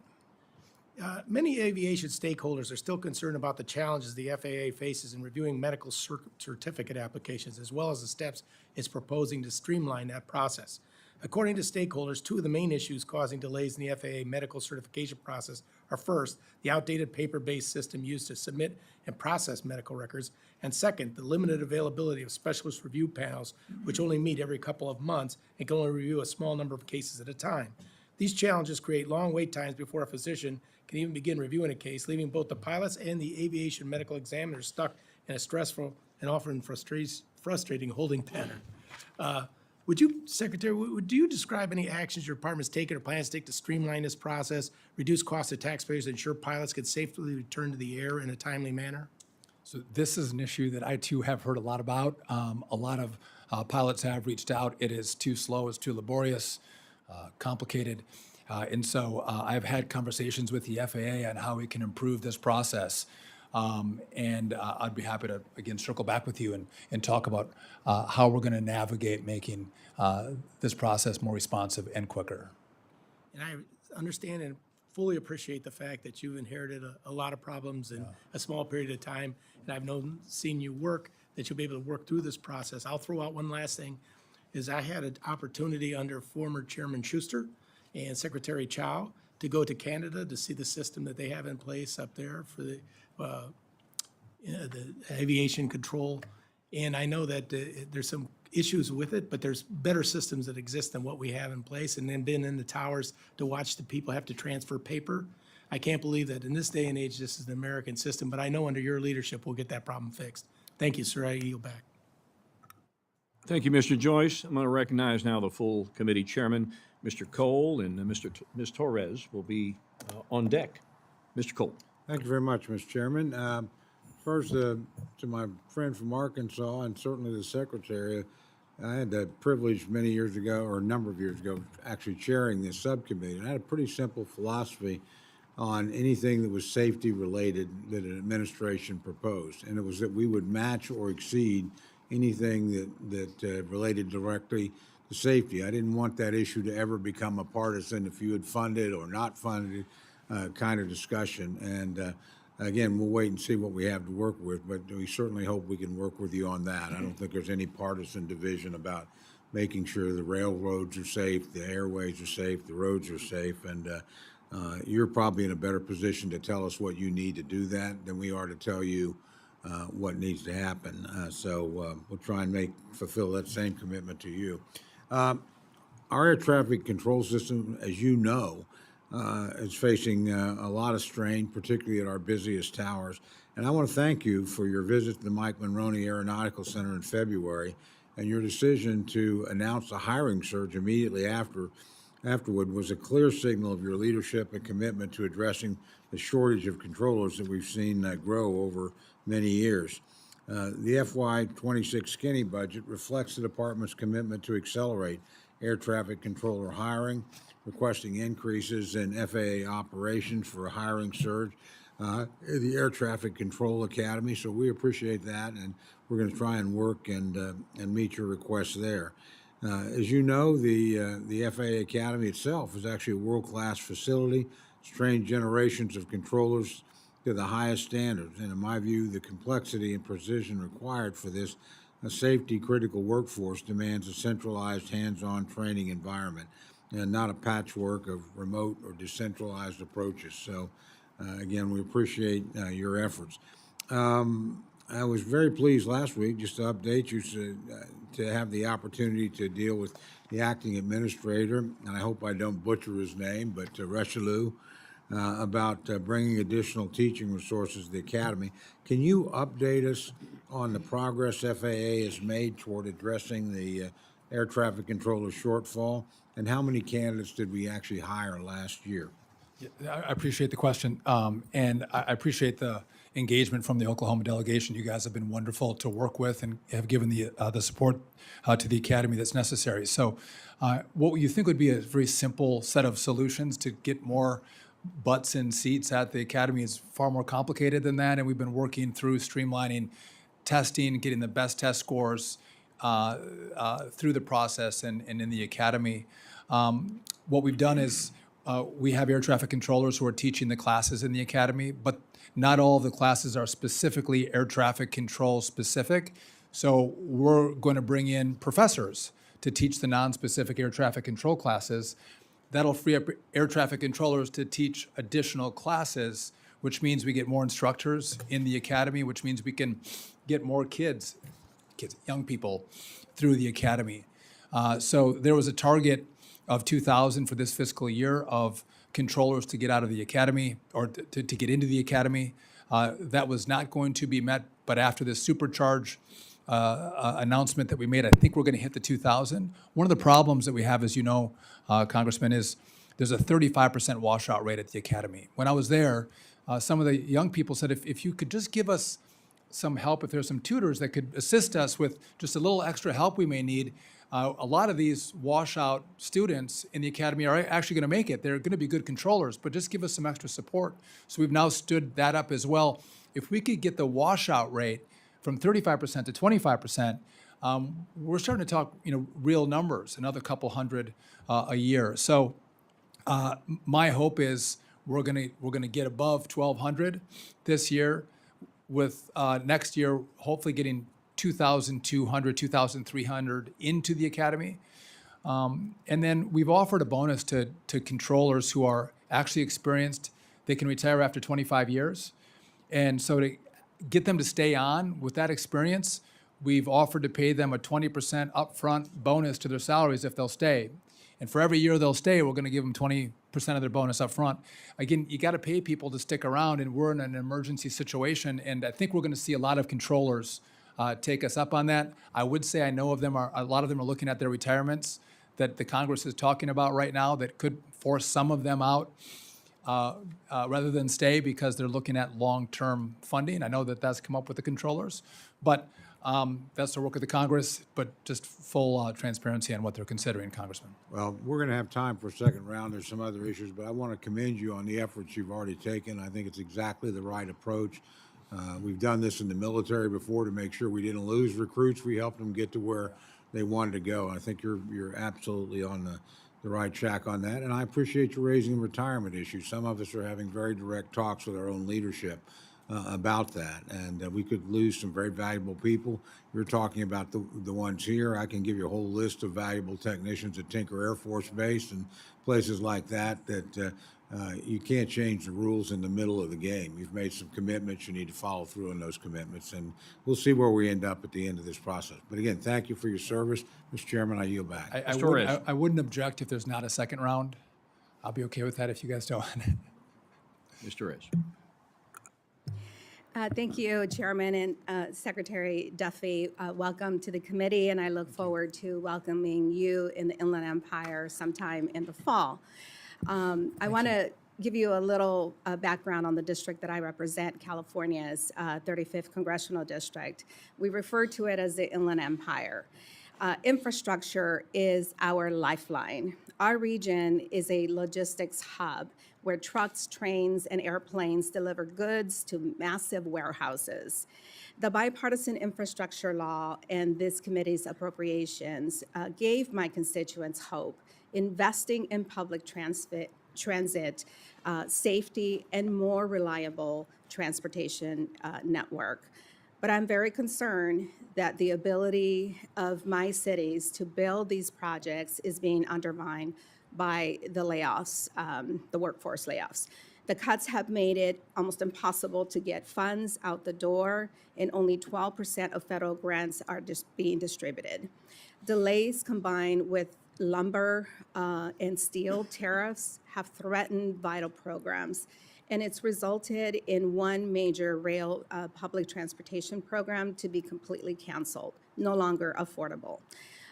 Many aviation stakeholders are still concerned about the challenges the FAA faces in reviewing medical certificate applications, as well as the steps it's proposing to streamline that process. According to stakeholders, two of the main issues causing delays in the FAA medical certification process are, first, the outdated paper-based system used to submit and process medical records, and second, the limited availability of specialist review panels, which only meet every couple of months and can only review a small number of cases at a time. These challenges create long wait times before a physician can even begin reviewing a case, leaving both the pilots and the aviation medical examiners stuck in a stressful and often frustrating holding pattern. Would you, Secretary, do you describe any actions your department's taken or plans to take to streamline this process, reduce costs to taxpayers, and ensure pilots can safely return to the air in a timely manner?
So this is an issue that I too have heard a lot about. A lot of pilots have reached out. It is too slow, it's too laborious, complicated. And so I've had conversations with the FAA on how we can improve this process. And I'd be happy to, again, circle back with you and talk about how we're going to navigate making this process more responsive and quicker.
And I understand and fully appreciate the fact that you've inherited a lot of problems in a small period of time. And I've seen you work, that you'll be able to work through this process. I'll throw out one last thing, is I had an opportunity under former Chairman Schuster and Secretary Chow to go to Canada to see the system that they have in place up there for the aviation control. And I know that there's some issues with it, but there's better systems that exist than what we have in place. And then been in the towers to watch the people have to transfer paper. I can't believe that in this day and age, this is an American system, but I know under your leadership, we'll get that problem fixed. Thank you, sir. I yield back.
Thank you, Mr. Joyce. I'm going to recognize now the full committee chairman, Mr. Cole, and Ms. Torres will be on deck. Mr. Cole.
Thank you very much, Mr. Chairman. First, to my friend from Arkansas and certainly the Secretary, I had the privilege many years ago, or a number of years ago, actually chairing this subcommittee. And I had a pretty simple philosophy on anything that was safety related that an administration proposed. And it was that we would match or exceed anything that related directly to safety. I didn't want that issue to ever become a partisan, if you had funded or not funded kind of discussion. And again, we'll wait and see what we have to work with, but we certainly hope we can work with you on that. I don't think there's any partisan division about making sure the railroads are safe, the airways are safe, the roads are safe, and you're probably in a better position to tell us what you need to do that than we are to tell you what needs to happen. So we'll try and fulfill that same commitment to you. Our air traffic control system, as you know, is facing a lot of strain, particularly at our busiest towers. And I want to thank you for your visit to the Mike Monroney Aeronautical Center in February and your decision to announce a hiring surge immediately afterward was a clear signal of your leadership and commitment to addressing the shortage of controllers that we've seen grow over many years. The FY26 skinny budget reflects the department's commitment to accelerate air traffic controller hiring, requesting increases in FAA operations for a hiring surge in the Air Traffic Control Academy. So we appreciate that, and we're going to try and work and meet your requests there. As you know, the FAA Academy itself is actually a world-class facility. It's trained generations of controllers to the highest standards. And in my view, the complexity and precision required for this safety-critical workforce demands a centralized, hands-on training environment and not a patchwork of remote or decentralized approaches. So, again, we appreciate your efforts. I was very pleased last week, just to update you, to have the opportunity to deal with the acting administrator, and I hope I don't butcher his name, but Richelieu, about bringing additional teaching resources to the Academy. Can you update us on the progress FAA has made toward addressing the air traffic controller shortfall, and how many candidates did we actually hire last year?
Yeah, I appreciate the question, and I appreciate the engagement from the Oklahoma delegation. You guys have been wonderful to work with and have given the support to the Academy that's necessary. So what you think would be a very simple set of solutions to get more butts in seats at the Academy is far more complicated than that, and we've been working through streamlining testing, getting the best test scores through the process and in the Academy. What we've done is we have air traffic controllers who are teaching the classes in the Academy, but not all of the classes are specifically air traffic control specific. So we're going to bring in professors to teach the non-specific air traffic control classes. That'll free up air traffic controllers to teach additional classes, which means we get more instructors in the Academy, which means we can get more kids, young people, through the Academy. So there was a target of 2,000 for this fiscal year of controllers to get out of the academy or to get into the academy. That was not going to be met, but after this supercharge announcement that we made, I think we're going to hit the 2,000. One of the problems that we have, as you know, Congressman, is there's a 35% washout rate at the academy. When I was there, some of the young people said, if you could just give us some help, if there's some tutors that could assist us with just a little extra help we may need. A lot of these washout students in the academy are actually going to make it. They're going to be good controllers, but just give us some extra support. So we've now stood that up as well. If we could get the washout rate from 35% to 25%, we're starting to talk, real numbers, another couple hundred a year. So my hope is we're gonna get above 1,200 this year, with next year hopefully getting 2,200, 2,300 into the academy. And then we've offered a bonus to controllers who are actually experienced. They can retire after 25 years. And so to get them to stay on with that experience, we've offered to pay them a 20% upfront bonus to their salaries if they'll stay. And for every year they'll stay, we're going to give them 20% of their bonus up front. Again, you got to pay people to stick around, and we're in an emergency situation. And I think we're going to see a lot of controllers take us up on that. I would say I know a lot of them are looking at their retirements that the Congress is talking about right now that could force some of them out rather than stay because they're looking at long-term funding. I know that that's come up with the controllers, but that's the work of the Congress, but just full transparency on what they're considering, Congressman.
Well, we're going to have time for a second round. There's some other issues, but I want to commend you on the efforts you've already taken. I think it's exactly the right approach. We've done this in the military before to make sure we didn't lose recruits. We helped them get to where they wanted to go. I think you're absolutely on the right track on that, and I appreciate you raising the retirement issue. Some of us are having very direct talks with our own leadership about that, and we could lose some very valuable people. You're talking about the ones here. I can give you a whole list of valuable technicians at Tinker Air Force Base and places like that you can't change the rules in the middle of the game. You've made some commitments. You need to follow through on those commitments, and we'll see where we end up at the end of this process. But again, thank you for your service. Mr. Chairman, I yield back.
I wouldn't object if there's not a second round. I'll be okay with that if you guys don't.
Mr. Reyes.
Thank you, Chairman and Secretary Duffy. Welcome to the committee, and I look forward to welcoming you in the Inland Empire sometime in the fall. I want to give you a little background on the district that I represent, California's 35th Congressional District. We refer to it as the Inland Empire. Infrastructure is our lifeline. Our region is a logistics hub where trucks, trains, and airplanes deliver goods to massive warehouses. The bipartisan infrastructure law and this committee's appropriations gave my constituents hope, investing in public transit, safety, and more reliable transportation network. But I'm very concerned that the ability of my cities to build these projects is being undermined by the layoffs, the workforce layoffs. The cuts have made it almost impossible to get funds out the door, and only 12% of federal grants are just being distributed. Delays combined with lumber and steel tariffs have threatened vital programs, and it's resulted in one major rail public transportation program to be completely canceled, no longer affordable.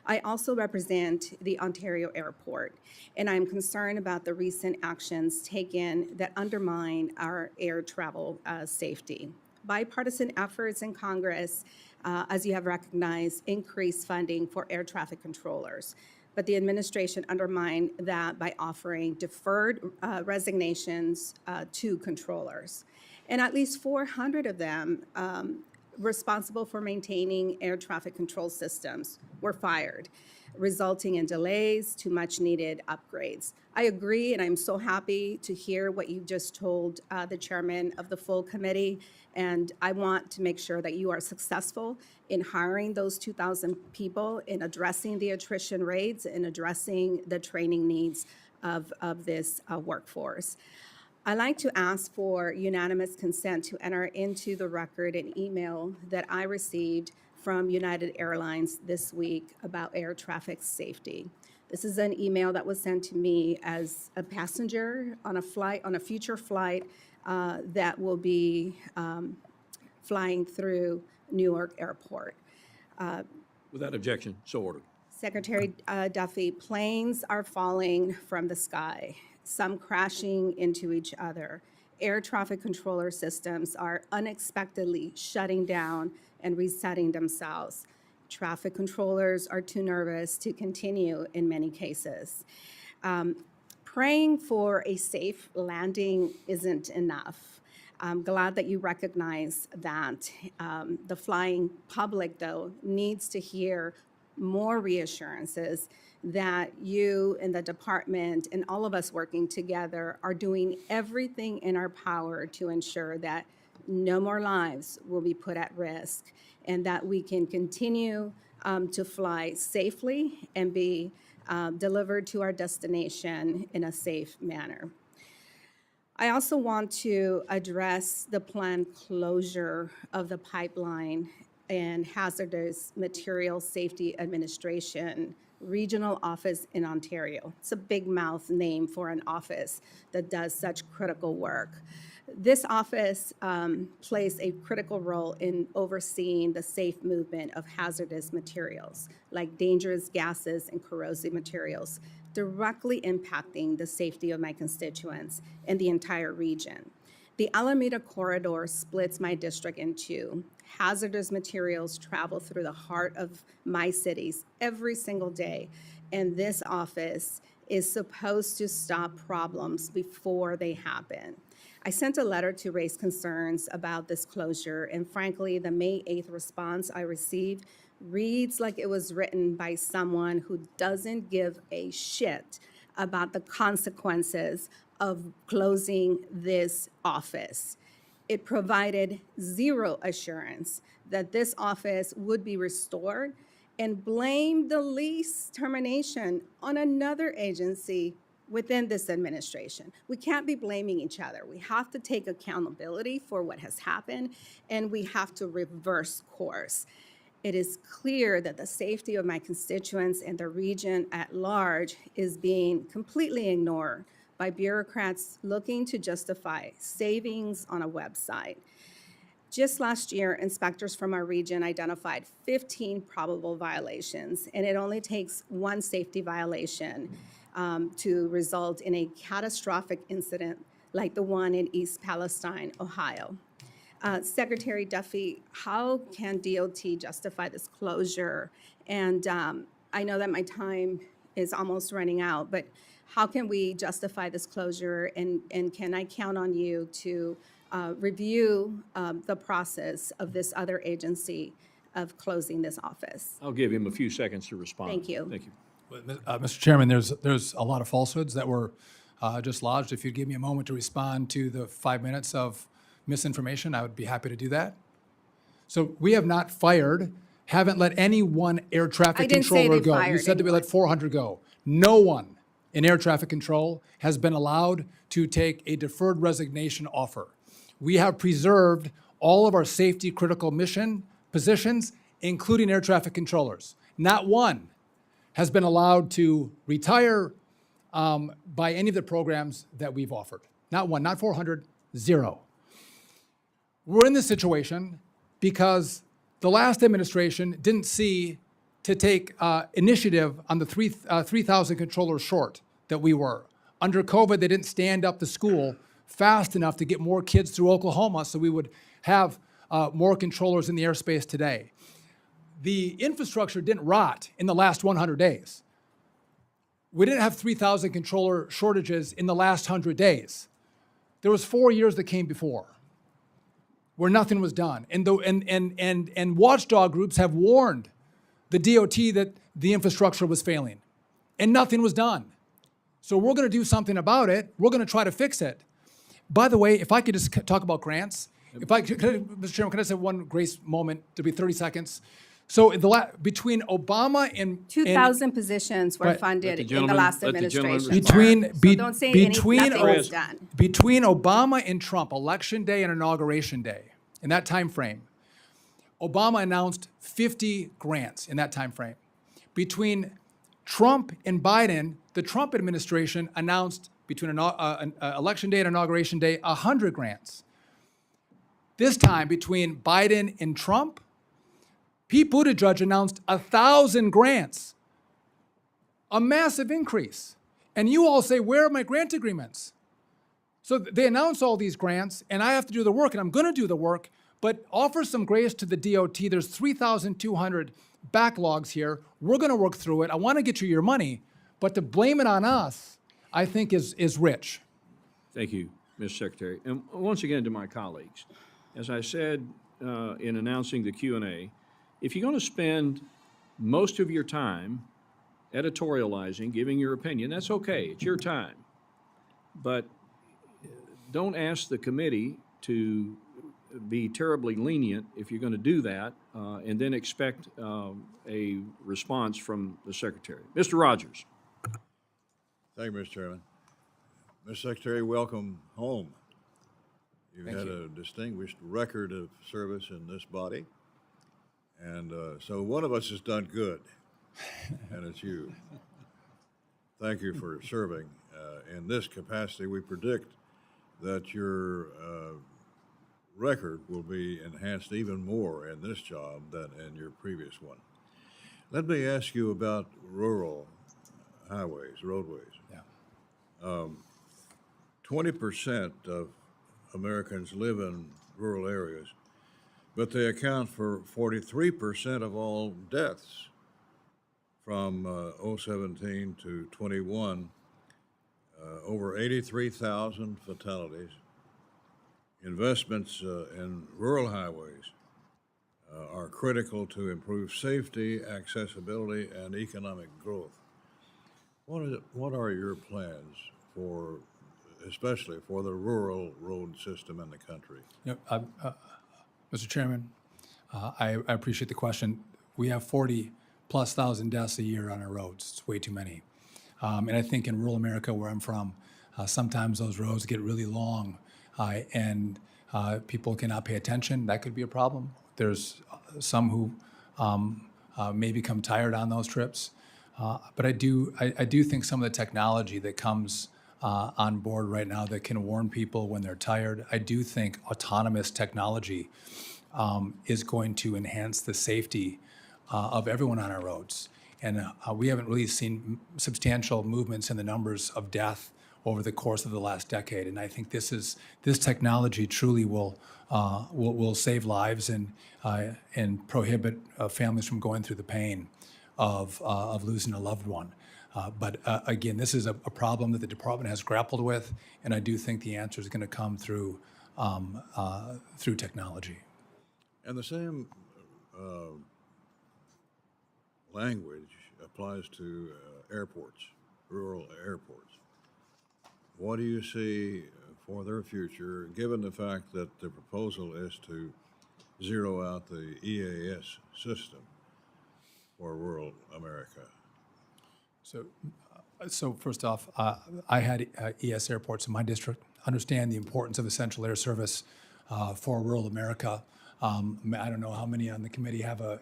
I also represent the Ontario Airport, and I'm concerned about the recent actions taken that undermine our air travel safety. Bipartisan efforts in Congress, as you have recognized, increase funding for air traffic controllers. But the administration undermined that by offering deferred resignations to controllers. And at least 400 of them responsible for maintaining air traffic control systems were fired, resulting in delays to much needed upgrades. I agree, and I'm so happy to hear what you just told the chairman of the full committee, and I want to make sure that you are successful in hiring those 2,000 people, in addressing the attrition rates, and addressing the training needs of this workforce. I'd like to ask for unanimous consent to enter into the record an email that I received from United Airlines this week about air traffic safety. This is an email that was sent to me as a passenger on a flight, on a future flight that will be flying through Newark Airport.
Without objection, so ordered.
Secretary Duffy, planes are falling from the sky, some crashing into each other. Air traffic controller systems are unexpectedly shutting down and resetting themselves. Traffic controllers are too nervous to continue in many cases. Praying for a safe landing isn't enough. I'm glad that you recognize that. The flying public, though, needs to hear more reassurances that you and the department and all of us working together are doing everything in our power to ensure that no more lives will be put at risk and that we can continue to fly safely and be delivered to our destination in a safe manner. I also want to address the planned closure of the pipeline and Hazardous Materials Safety Administration regional office in Ontario. It's a big mouth name for an office that does such critical work. This office plays a critical role in overseeing the safe movement of hazardous materials, like dangerous gases and corrosive materials, directly impacting the safety of my constituents and the entire region. The Alameda Corridor splits my district in two. Hazardous materials travel through the heart of my cities every single day, and this office is supposed to stop problems before they happen. I sent a letter to raise concerns about this closure, and frankly, the May 8th response I received reads like it was written by someone who doesn't give a shit about the consequences of closing this office. It provided zero assurance that this office would be restored and blamed the lease termination on another agency within this administration. We can't be blaming each other. We have to take accountability for what has happened, and we have to reverse course. It is clear that the safety of my constituents and the region at large is being completely ignored by bureaucrats looking to justify savings on a website. Just last year, inspectors from our region identified 15 probable violations, and it only takes one safety violation to result in a catastrophic incident like the one in East Palestine, Ohio. Secretary Duffy, how can DOT justify this closure? And I know that my time is almost running out, but how can we justify this closure, and can I count on you to review the process of this other agency of closing this office?
I'll give him a few seconds to respond.
Thank you.
Thank you.
Mr. Chairman, there's a lot of falsehoods that were just lodged. If you'd give me a moment to respond to the 5 minutes of misinformation, I would be happy to do that. So we have not fired, haven't let any one air traffic
didn't say
controller
they
go. You
fired
said that we let
anyone.
400 go. No one in air traffic control has been allowed to take a deferred resignation offer. We have preserved all of our safety critical mission positions, including air traffic controllers. Not one has been allowed to retire by any of the programs that we've offered. Not one, not 400, zero. We're in this situation because the last administration didn't see to take initiative on the 3,000 controllers short that we were. Under COVID, they didn't stand up the school fast enough to get more kids through Oklahoma so we would have more controllers in the airspace today. The infrastructure didn't rot in the last 100 days. We didn't have 3,000 controller shortages in the last 100 days. There was 4 years that came before where nothing was done. And watchdog groups have warned the DOT that the infrastructure was failing, and nothing was done. So we're going to do something about it. We're going to try to fix it. By the way, if I could just talk about grants, Mr. Chairman, can I say one grace moment to be 30 seconds? So between Obama and
2,000 positions were
Right.
funded in the
gentleman-
last
let the gentleman
administration.
respond.
So don't say nothing was done.
between Obama and Trump, Election Day and Inauguration Day, in that time frame, Obama announced 50 grants in that time frame. Between Trump and Biden, the Trump administration announced between an election day and inauguration day 100 grants. This time, between Biden and Trump, Pete Buttigieg announced 1,000 grants, a massive increase. And you all say, where are my grant agreements? So they announce all these grants, and I have to do the work, and I'm going to do the work, but offer some grace to the DOT. There's 3,200 backlogs here. We're going to work through it. I want to get you your money, but to blame it on us, I think is rich.
Thank you, Mr. Secretary. And once again to my colleagues, as I said in announcing the Q&A, if you're going to spend most of your time editorializing, giving your opinion, that's okay. It's your time. But don't ask the committee to be terribly lenient if you're going to do that, and then expect a response from the Secretary. Mr. Rogers.
Thank you, Mr. Chairman. Mr. Secretary, welcome home. You've had a distinguished record of service in this body, and so one of us has done good, and it's you. Thank you for serving in this capacity. We predict that your record will be enhanced even more in this job than in your previous one. Let me ask you about rural highways, roadways.
Yeah.
20% of Americans live in rural areas, but they account for 43% of all deaths from 2017 to 21. Over 83,000 fatalities. Investments in rural highways are critical to improve safety, accessibility, and economic growth. What are your plans for, especially for the rural road system in the country?
Mr. Chairman, I appreciate the question. We have 40+ thousand deaths a year on our roads. It's way too many. And I think in rural America, where I'm from, sometimes those roads get really long and people cannot pay attention. That could be a problem. There's some who may become tired on those trips. But I do think some of the technology that comes on board right now that can warn people when they're tired, I do think autonomous technology is going to enhance the safety of everyone on our roads. And we haven't really seen substantial movements in the numbers of death over the course of the last decade. And I think this technology truly will save lives and prohibit families from going through the pain of losing a loved one. But again, this is a problem that the department has grappled with, and I do think the answer is going to come through technology.
And the same language applies to airports, rural airports. What do you see for their future, given the fact that the proposal is to zero out the EAS system for rural America?
So first off, I had ES airports in my district. Understand the importance of essential air service for rural America. I don't know how many on the committee have a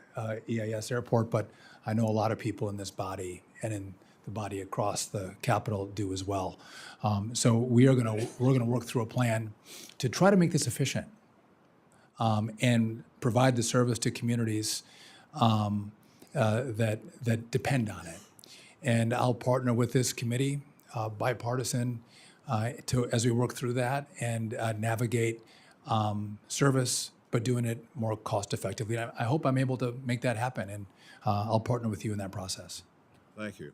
EAS airport, but I know a lot of people in this body and in the body across the Capitol do as well. So we're gonna work through a plan to try to make this efficient and provide the service to communities that depend on it. And I'll partner with this committee, bipartisan, as we work through that and navigate service, but doing it more cost effectively. I hope I'm able to make that happen, and I'll partner with you in that process.
Thank you.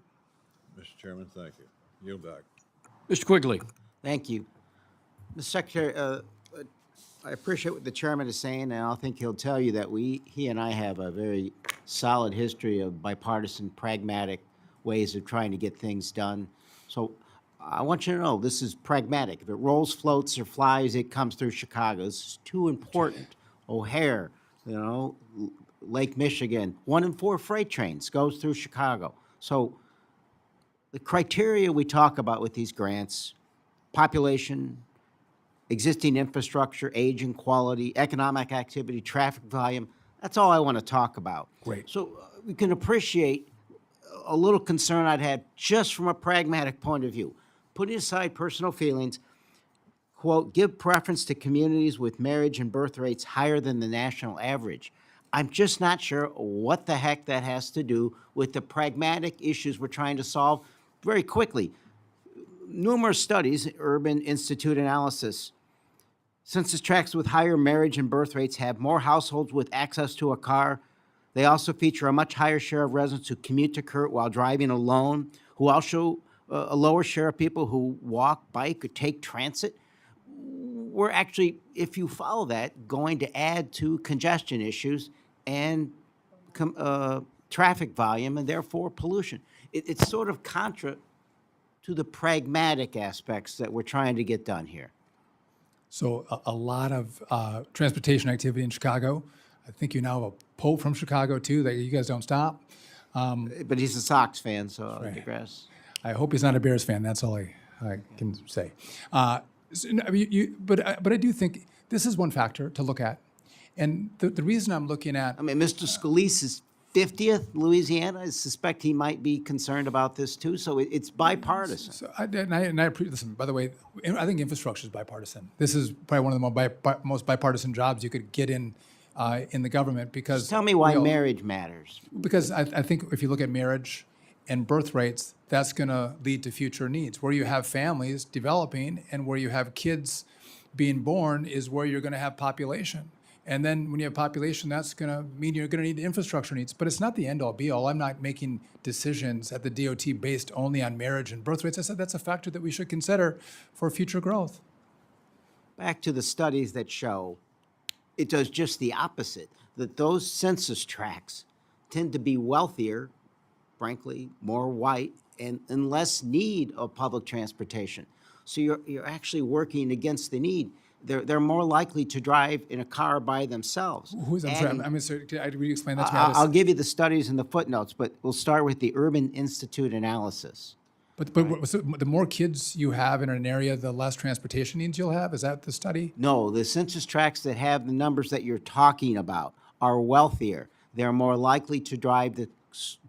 Mr. Chairman, thank you. Yield back.
Mr. Quigley.
Thank you. Mr. Secretary, I appreciate what the chairman is saying, and I think he'll tell you that he and I have a very solid history of bipartisan, pragmatic ways of trying to get things done. So I want you to know this is pragmatic. If it rolls, floats, or flies, it comes through Chicago. This is too important. O'Hare, Lake Michigan, 1 in 4 freight trains goes through Chicago. So the criteria we talk about with these grants, population, existing infrastructure, age and quality, economic activity, traffic volume, that's all I want to talk about.
Great.
So we can appreciate a little concern I'd have just from a pragmatic point of view. Putting aside personal feelings, quote, give preference to communities with marriage and birth rates higher than the national average. I'm just not sure what the heck that has to do with the pragmatic issues we're trying to solve very quickly. Numerous studies, Urban Institute analysis, census tracts with higher marriage and birth rates have more households with access to a car. They also feature a much higher share of residents who commute to Kurt while driving alone, who also a lower share of people who walk, bike, or take transit. We're actually, if you follow that, going to add to congestion issues and traffic volume and therefore pollution. It's sort of contra to the pragmatic aspects that we're trying to get done here.
So a lot of transportation activity in Chicago. I think you now have a pope from Chicago too, that you guys don't stop.
But he's a Sox fan, so I'll
Right.
digress.
I hope he's not a Bears fan. That's all I can say. I mean, but I do think this is one factor to look at. And the reason I'm looking at,
I mean, Mr. Scalise's 50th Louisiana, I suspect he might be concerned about this too, so it's bipartisan.
so listen, by the way, I think infrastructure is bipartisan. This is probably one of the most bipartisan jobs you could get in the government because.
Tell me why
we all-
marriage matters.
Because I think if you look at marriage and birth rates, that's going to lead to future needs. Where you have families developing and where you have kids being born is where you're going to have population. And then when you have population, that's going to mean you're going to need infrastructure needs. But it's not the end all be all. I'm not making decisions at the DOT based only on marriage and birth rates. I said that's a factor that we should consider for future growth.
Back to the studies that show it does just the opposite, that those census tracts tend to be wealthier, frankly, more white, and less need of public transportation. So you're actually working against the need. They're more likely to drive in a car by themselves.
I'm sorry,
Adding-
sorry, could I re-explain that to me?
I'll give you the studies and the footnotes, but we'll start with the Urban Institute analysis.
But so the more kids you have in an area, the less transportation needs you'll have? Is that the study?
No, the census tracts that have the numbers that you're talking about are wealthier. They're more likely to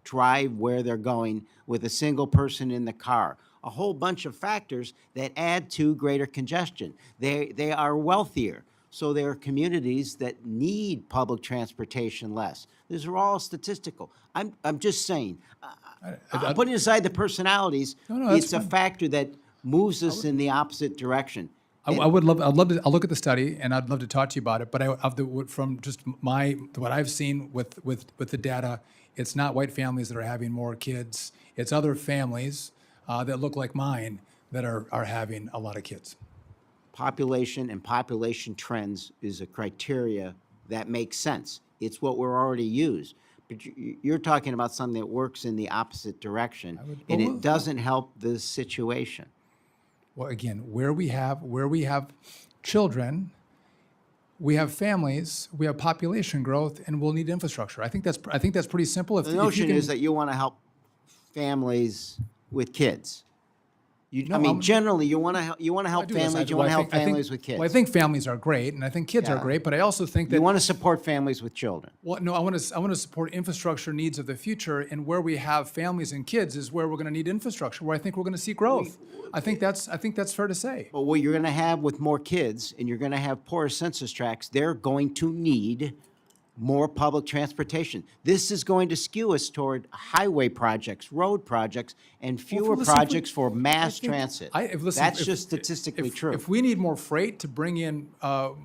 drive where they're going with a single person in the car. A whole bunch of factors that add to greater congestion. They are wealthier, so there are communities that need public transportation less. These are all statistical. I'm just saying. I'm putting aside the personalities.
No, that's
it's a
fine.
factor that moves us in the opposite direction.
I'd love to. I'll look at the study and I'd love to talk to you about it. But from just what I've seen with the data, it's not white families that are having more kids. It's other families that look like mine that are having a lot of kids.
Population and population trends is a criteria that makes sense. It's what we're already used. But you're talking about something that works in the opposite direction, and it doesn't help the situation.
Well, again, where we have children, we have families, we have population growth, and we'll need infrastructure. I think that's pretty simple.
The notion is that you want to help families with kids. Generally, you want to help families. You want to help families with kids.
Well, I think families are great, and I think kids are
Yeah.
great. But I also think that
You want to support families with children.
well, no, I want to support infrastructure needs of the future, and where we have families and kids is where we're going to need infrastructure. Where I think we're going to see growth. I think that's fair to say.
But what you're going to have with more kids, and you're going to have poorer census tracts, they're going to need more public transportation. This is going to skew us toward highway projects, road projects, and fewer
listen,
projects for mass
think-
transit.
listen,
That's
if-
just statistically true.
If we need more freight to bring in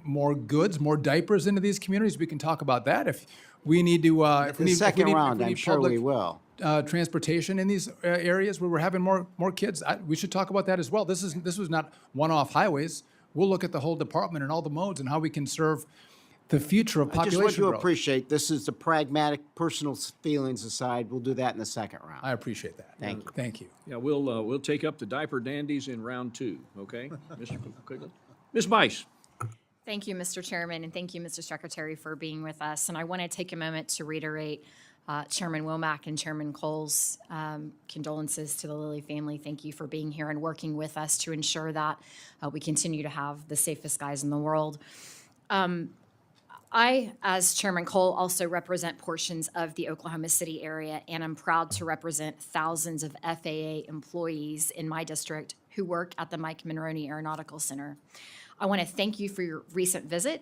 more goods, more diapers into these communities, we can talk about that. If we need to, if we
the
need,
second
if we need,
round,
if we
I'm
need
sure
public,
we will.
Transportation in these areas where we're having more kids, we should talk about that as well. This was not one-off highways. We'll look at the whole department and all the modes and how we can serve the future of
I just
population
want you to
growth.
appreciate, this is the pragmatic, personal feelings aside. We'll do that in the second round.
I appreciate that.
Thank you.
Thank you.
Yeah, we'll take up the diaper dandies in round two, okay? Mr. Quigley? Ms. Bice?
Thank you, Mr. Chairman, and thank you, Mr. Secretary, for being with us. And I want to take a moment to reiterate Chairman Womack and Chairman Cole's condolences to the Lilly family. Thank you for being here and working with us to ensure that we continue to have the safest skies in the world. I, as Chairman Cole, also represent portions of the Oklahoma City area, and I'm proud to represent thousands of FAA employees in my district who work at the Mike Monroney Aeronautical Center. I want to thank you for your recent visit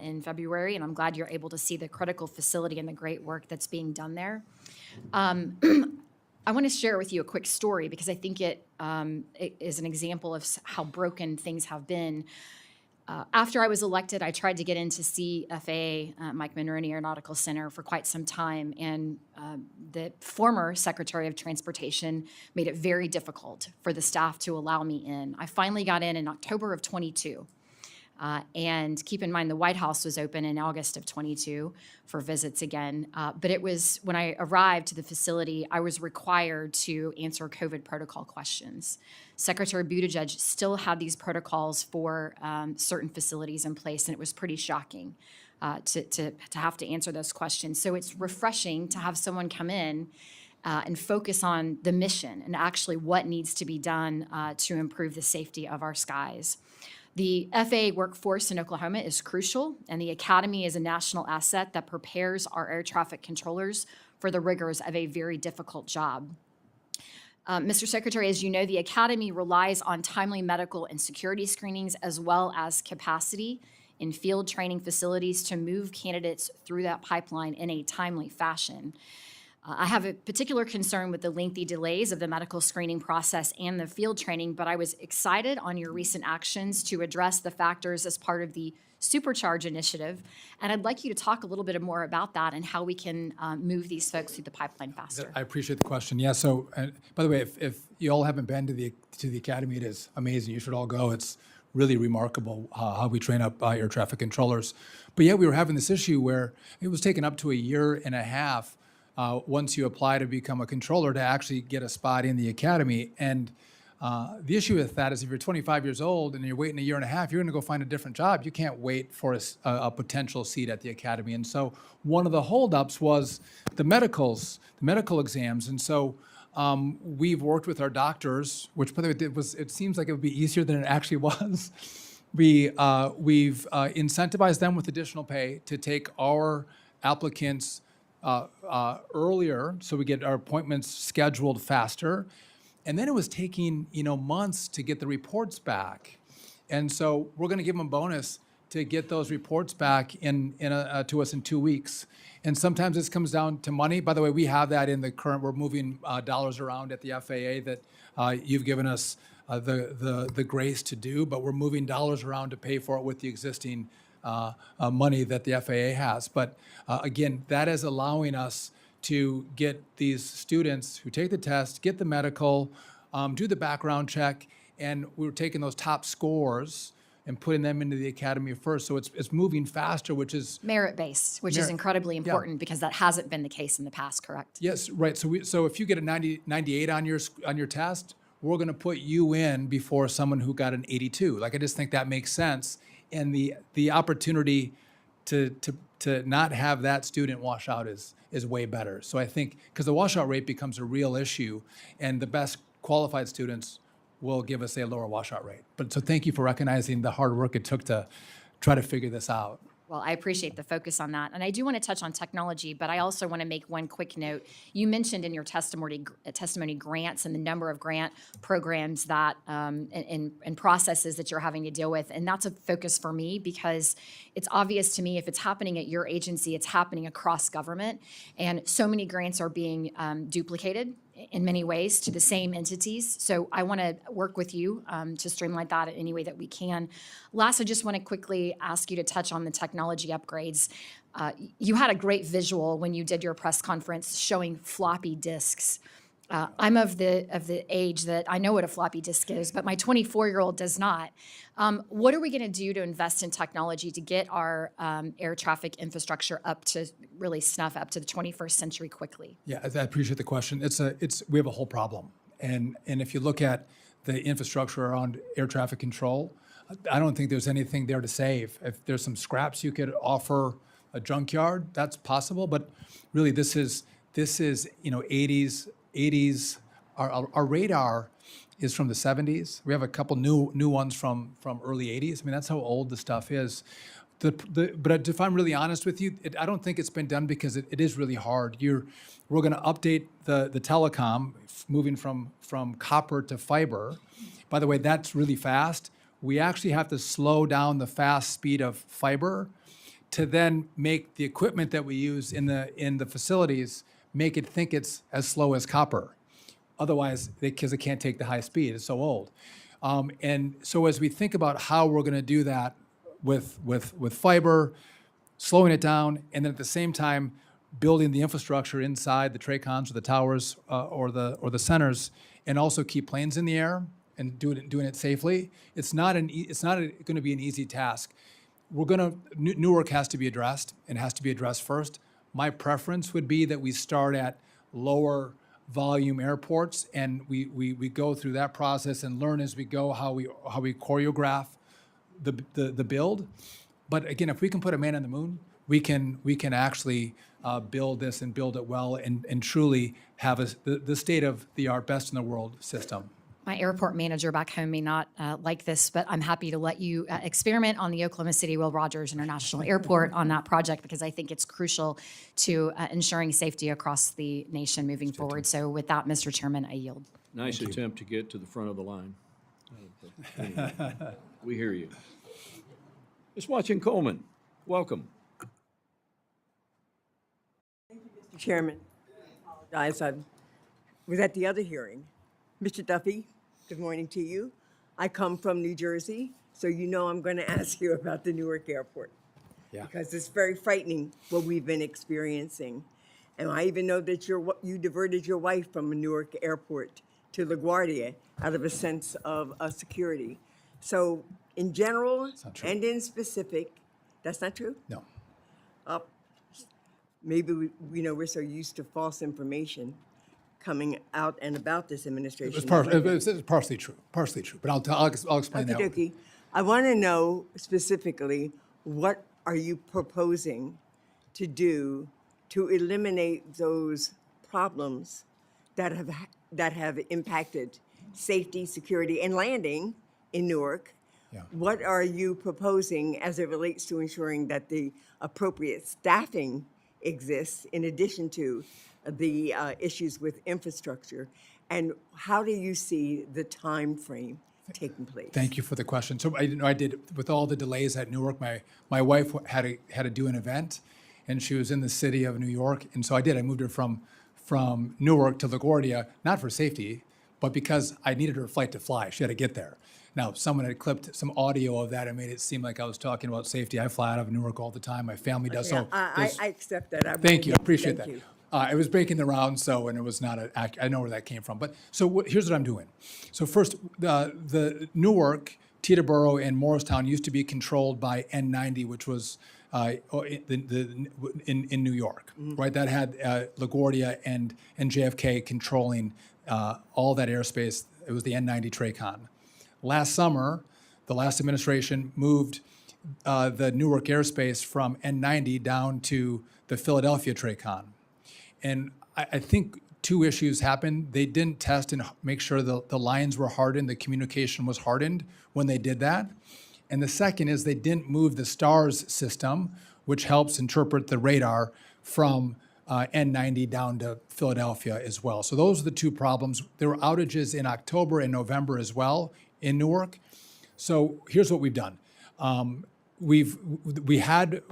in February, and I'm glad you're able to see the critical facility and the great work that's being done there. I want to share with you a quick story because I think it is an example of how broken things have been. After I was elected, I tried to get in to see FAA, Mike Monroney Aeronautical Center, for quite some time, and the former Secretary of Transportation made it very difficult for the staff to allow me in. I finally got in October of 22. And keep in mind, the White House was open in August of 22 for visits again. But it was when I arrived to the facility, I was required to answer COVID protocol questions. Secretary Buttigieg still had these protocols for certain facilities in place, and it was pretty shocking to have to answer those questions. So it's refreshing to have someone come in and focus on the mission and actually what needs to be done to improve the safety of our skies. The FAA workforce in Oklahoma is crucial, and the Academy is a national asset that prepares our air traffic controllers for the rigors of a very difficult job. Mr. Secretary, as you know, the Academy relies on timely medical and security screenings as well as capacity in field training facilities to move candidates through that pipeline in a timely fashion. I have a particular concern with the lengthy delays of the medical screening process and the field training, but I was excited on your recent actions to address the factors as part of the Supercharge initiative. And I'd like you to talk a little bit more about that and how we can move these folks through the pipeline faster.
I appreciate the question. Yeah, so, by the way, if you all haven't been to the Academy, it is amazing. You should all go. It's really remarkable how we train up air traffic controllers. But yeah, we were having this issue where it was taking up to a year and a half once you apply to become a controller to actually get a spot in the Academy. And the issue with that is if you're 25 years old and you're waiting a year and a half, you're going to go find a different job. You can't wait for a potential seat at the Academy. And so one of the holdups was the medical exams. And so we've worked with our doctors, which, by the way, it seems like it would be easier than it actually was. We've incentivized them with additional pay to take our applicants earlier, so we get our appointments scheduled faster. And then it was taking, months to get the reports back. And so we're going to give them a bonus to get those reports back to us in 2 weeks. And sometimes this comes down to money. By the way, we have that in the current, we're moving dollars around at the FAA that you've given us the grace to do, but we're moving dollars around to pay for it with the existing money that the FAA has. But again, that is allowing us to get these students who take the test, get the medical, do the background check, and we're taking those top scores and putting them into the Academy first. So it's moving faster, which is
Merit-based, which is incredibly important because that hasn't been the case in the past, correct?
yes, right. So if you get a 98 on your test, we're going to put you in before someone who got an 82. Like, I just think that makes sense. And the opportunity to not have that student wash out is way better. So I think, because the washout rate becomes a real issue, and the best qualified students will give us a lower washout rate. But so thank you for recognizing the hard work it took to try to figure this out.
Well, I appreciate the focus on that. And I do want to touch on technology, but I also want to make one quick note. You mentioned in your testimony grants and the number of grant programs that and processes that you're having to deal with. And that's a focus for me because it's obvious to me if it's happening at your agency, it's happening across government. And so many grants are being duplicated in many ways to the same entities. So I want to work with you to streamline that in any way that we can. Last, I just want to quickly ask you to touch on the technology upgrades. You had a great visual when you did your press conference showing floppy disks. I'm of the age that I know what a floppy disk is, but my 24-year-old does not. What are we going to do to invest in technology to get our air traffic infrastructure up to really snuff up to the 21st century quickly?
Yeah, I appreciate the question. We have a whole problem. And if you look at the infrastructure around air traffic control, I don't think there's anything there to save. If there's some scraps you could offer a junkyard, that's possible. But really, this is 80s. Our radar is from the 70s. We have a couple new ones from early 80s. I mean, that's how old the stuff is. But if I'm really honest with you, I don't think it's been done because it is really hard. We're going to update the telecom, moving from copper to fiber. By the way, that's really fast. We actually have to slow down the fast speed of fiber to then make the equipment that we use in the facilities make it think it's as slow as copper. Otherwise, because it can't take the high speed, it's so old. And so as we think about how we're going to do that with fiber, slowing it down, and then at the same time building the infrastructure inside the TRACONs or the towers or the centers, and also keep planes in the air and doing it safely. It's not going to be an easy task. Newark has to be addressed, and has to be addressed first. My preference would be that we start at lower volume airports, and we go through that process and learn as we go how we choreograph the build. But again, if we can put a man on the moon, we can actually build this and build it well and truly have the state of the art, best in the world system.
My airport manager back home may not like this, but I'm happy to let you experiment on the Oklahoma City Will Rogers International Airport on that project, because I think it's crucial to ensuring safety across the nation moving forward. So with that, Mr. Chairman, I yield.
Nice attempt to get to the front of the line. Anyway, we hear you. Ms. Watson Coleman, welcome.
Mr. Chairman, I apologize. I was at the other hearing. Mr. Duffy, good morning to you. I come from New Jersey, so you know I'm going to ask you about the Newark Airport.
Yeah.
Because it's very frightening what we've been experiencing. And I even know that you diverted your wife from Newark Airport to LaGuardia out of a sense of security. So in general
not true.
and in specific, that's not true?
No.
Maybe we're so used to false information coming out and about this administration.
It's partially true, but I'll explain that.
Okey-dokey. I want to know specifically, what are you proposing to do to eliminate those problems that have impacted safety, security, and landing in Newark?
Yeah.
What are you proposing as it relates to ensuring that the appropriate staffing exists in addition to the issues with infrastructure? And how do you see the time frame taking place?
Thank you for the question. So I did, with all the delays at Newark, my wife had to do an event, and she was in the city of New York, and so I moved her from Newark to LaGuardia, not for safety, but because I needed her flight to fly. She had to get there. Now, someone had clipped some audio of that and made it seem like I was talking about safety. I fly out of Newark all the time. My family does.
Yeah,
So
I accept that.
thank you. I appreciate
Thank
that.
you.
It was breaking the round, and it was not I know where that came from. But so here's what I'm doing. So first, the Newark, Teterboro, and Morristown used to be controlled by N90, which was in New York, right? That had LaGuardia and JFK controlling all that airspace. It was the N90 TRACON. Last summer, the last administration moved the Newark airspace from N90 down to the Philadelphia TRACON. And I think two issues happened. They didn't test and make sure the lines were hardened, the communication was hardened when they did that. And the second is they didn't move the STARS system, which helps interpret the radar, from N90 down to Philadelphia as well. So those are the two problems. There were outages in October and November as well in Newark. So here's what we've done. We had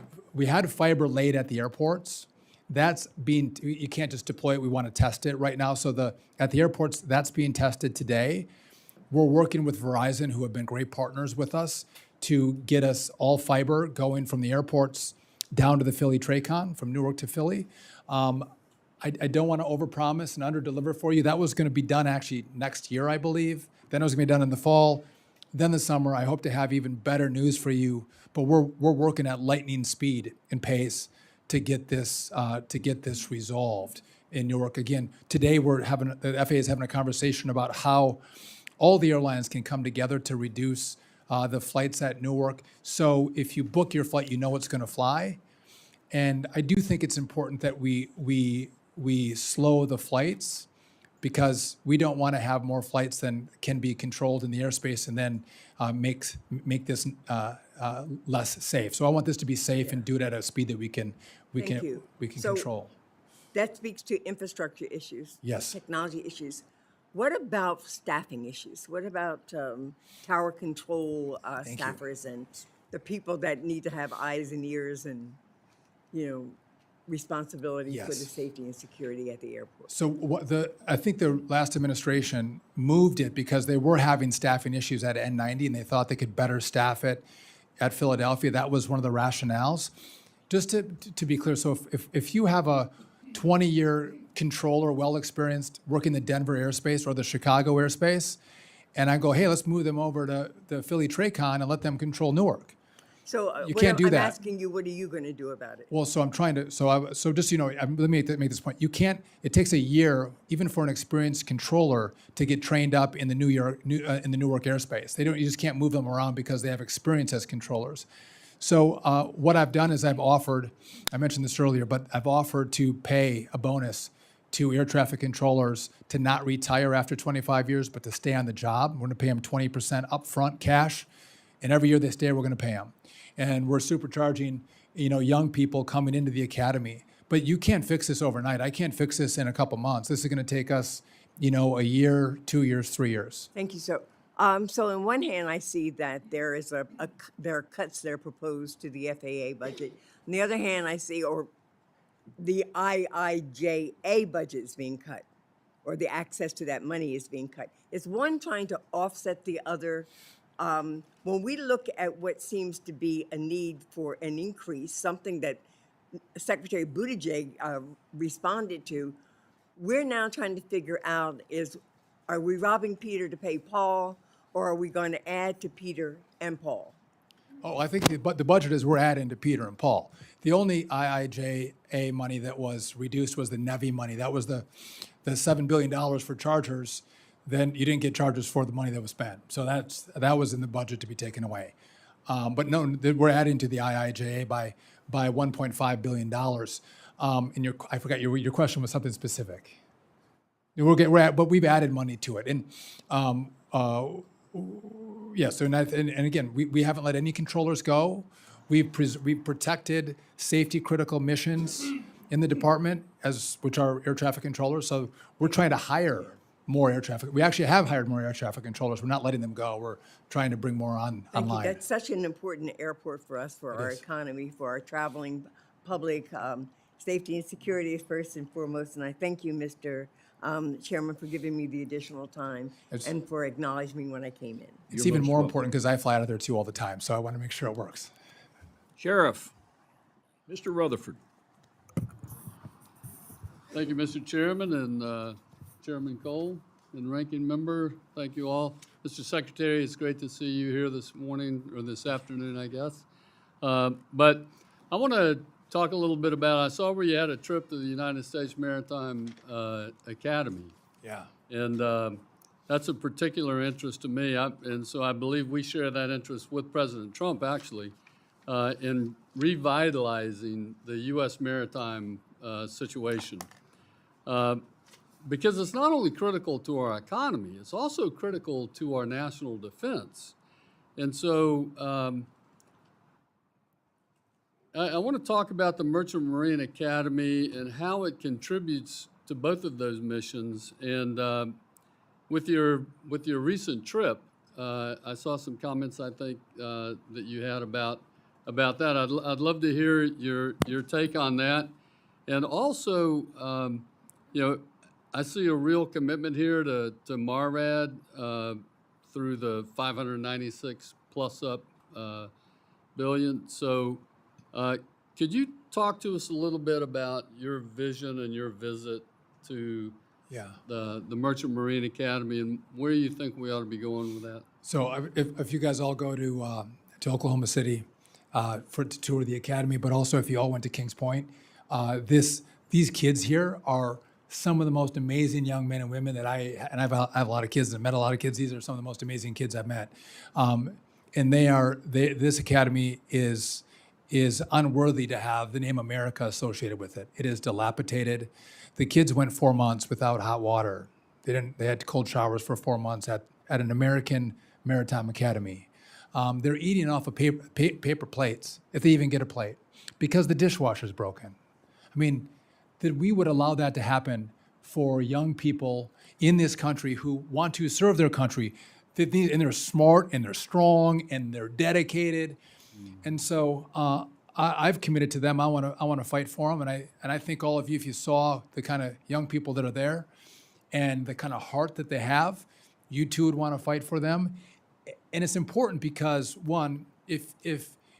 fiber laid at the airports. You can't just deploy it. We want to test it right now. So at the airports, that's being tested today. We're working with Verizon, who have been great partners with us, to get us all fiber going from the airports down to the Philly TRACON, from Newark to Philly. I don't want to overpromise and underdeliver for you. That was going to be done actually next year, I believe. Then it was going to be done in the fall, then the summer. I hope to have even better news for you. But we're working at lightning speed and pace to get this resolved in Newark. Again, today the FAA is having a conversation about how all the airlines can come together to reduce the flights at Newark. So if you book your flight, you know it's going to fly. And I do think it's important that we slow the flights because we don't want to have more flights than can be controlled in the airspace and then make this less safe. So I want this to be safe and do it at a speed that we can
Thank you. So-
control.
That speaks to infrastructure issues.
Yes.
Technology issues. What about staffing issues? What about tower control staffers and the people that need to have eyes and ears and, responsibility for the
Yes.
safety and security at the airport?
So I think the last administration moved it because they were having staffing issues at N90 and they thought they could better staff it at Philadelphia. That was one of the rationales. Just to be clear, so if you have a 20-year controller, well-experienced, working the Denver airspace or the Chicago airspace, and I go, hey, let's move them over to the Philly TRACON and let them control Newark.
So
You can't do
I'm
that.
asking you, what are you going to do about it?
Well, so I'm trying to, so just, let me make this point. You can't, it takes a year, even for an experienced controller, to get trained up in the Newark airspace. You just can't move them around because they have experience as controllers. So what I've done is I mentioned this earlier, but I've offered to pay a bonus to air traffic controllers to not retire after 25 years, but to stay on the job. We're going to pay them 20% upfront cash, and every year they stay, we're going to pay them. And we're supercharging, young people coming into the academy. But you can't fix this overnight. I can't fix this in a couple months. This is going to take us, a year, 2 years, 3 years.
Thank you. So on one hand, I see that there is there are cuts that are proposed to the FAA budget. On the other hand, I see the IIJA budget is being cut, or the access to that money is being cut. Is one trying to offset the other? When we look at what seems to be a need for an increase, something that Secretary Buttigieg responded to, we're now trying to figure out are we robbing Peter to pay Paul, or are we going to add to Peter and Paul?
Oh, I think the budget is we're adding to Peter and Paul. The only IIJA money that was reduced was the NEVI money. That was the $7 billion for chargers. Then you didn't get chargers for the money that was spent. So that was in the budget to be taken away. But no, we're adding to the IIJA by $1.5 billion. And I forgot your question was something specific. But we've added money to it. And yes, and again, we haven't let any controllers go. We've protected safety critical missions in the department, which are air traffic controllers. So we're trying to hire more air traffic. We actually have hired more air traffic controllers. We're not letting them go. We're trying to bring more
Thank
online.
you. That's such an important airport for us, for our economy, for our traveling public. Safety and security is first and foremost. And I thank you, Mr. Chairman, for giving me the additional time and for acknowledging me when I came in.
It's even more important because I fly out of there too all the time. So I want to make sure it works.
Sheriff, Mr. Rutherford.
Thank you, Mr. Chairman, and Chairman Cole and Ranking Member. Thank you all. Mr. Secretary, it's great to see you here this morning, or this afternoon, I guess. But I want to talk a little bit about, I saw where you had a trip to the United States Maritime Academy.
Yeah.
And that's a particular interest to me. And so I believe we share that interest with President Trump, actually, in revitalizing the U.S. maritime situation. Because it's not only critical to our economy, it's also critical to our national defense. And so I want to talk about the Merchant Marine Academy and how it contributes to both of those missions. And with your recent trip, I saw some comments, I think, that you had about that. I'd love to hear your take on that. And also, I see a real commitment here to MARAD through the 596 plus up billion. So could you talk to us a little bit about your vision and your visit to the Merchant Marine Academy and where you think we ought to be going with that?
So if you guys all go to Oklahoma City to tour the academy, but also if you all went to Kings Point, these kids here are some of the most amazing young men and women that I have a lot of kids and met a lot of kids. These are some of the most amazing kids I've met. And this academy is unworthy to have the name America associated with it. It is dilapidated. The kids went 4 months without hot water They had cold showers for 4 months at an American Maritime Academy. They're eating off of paper plates, if they even get a plate, because the dishwasher's broken. I mean, that we would allow that to happen for young people in this country who want to serve their country. And they're smart and they're strong and they're dedicated. And so I've committed to them. I want to fight for them. And I think all of you, if you saw the kind of young people that are there and the kind of heart that they have, you too would want to fight for them. And it's important because, one, if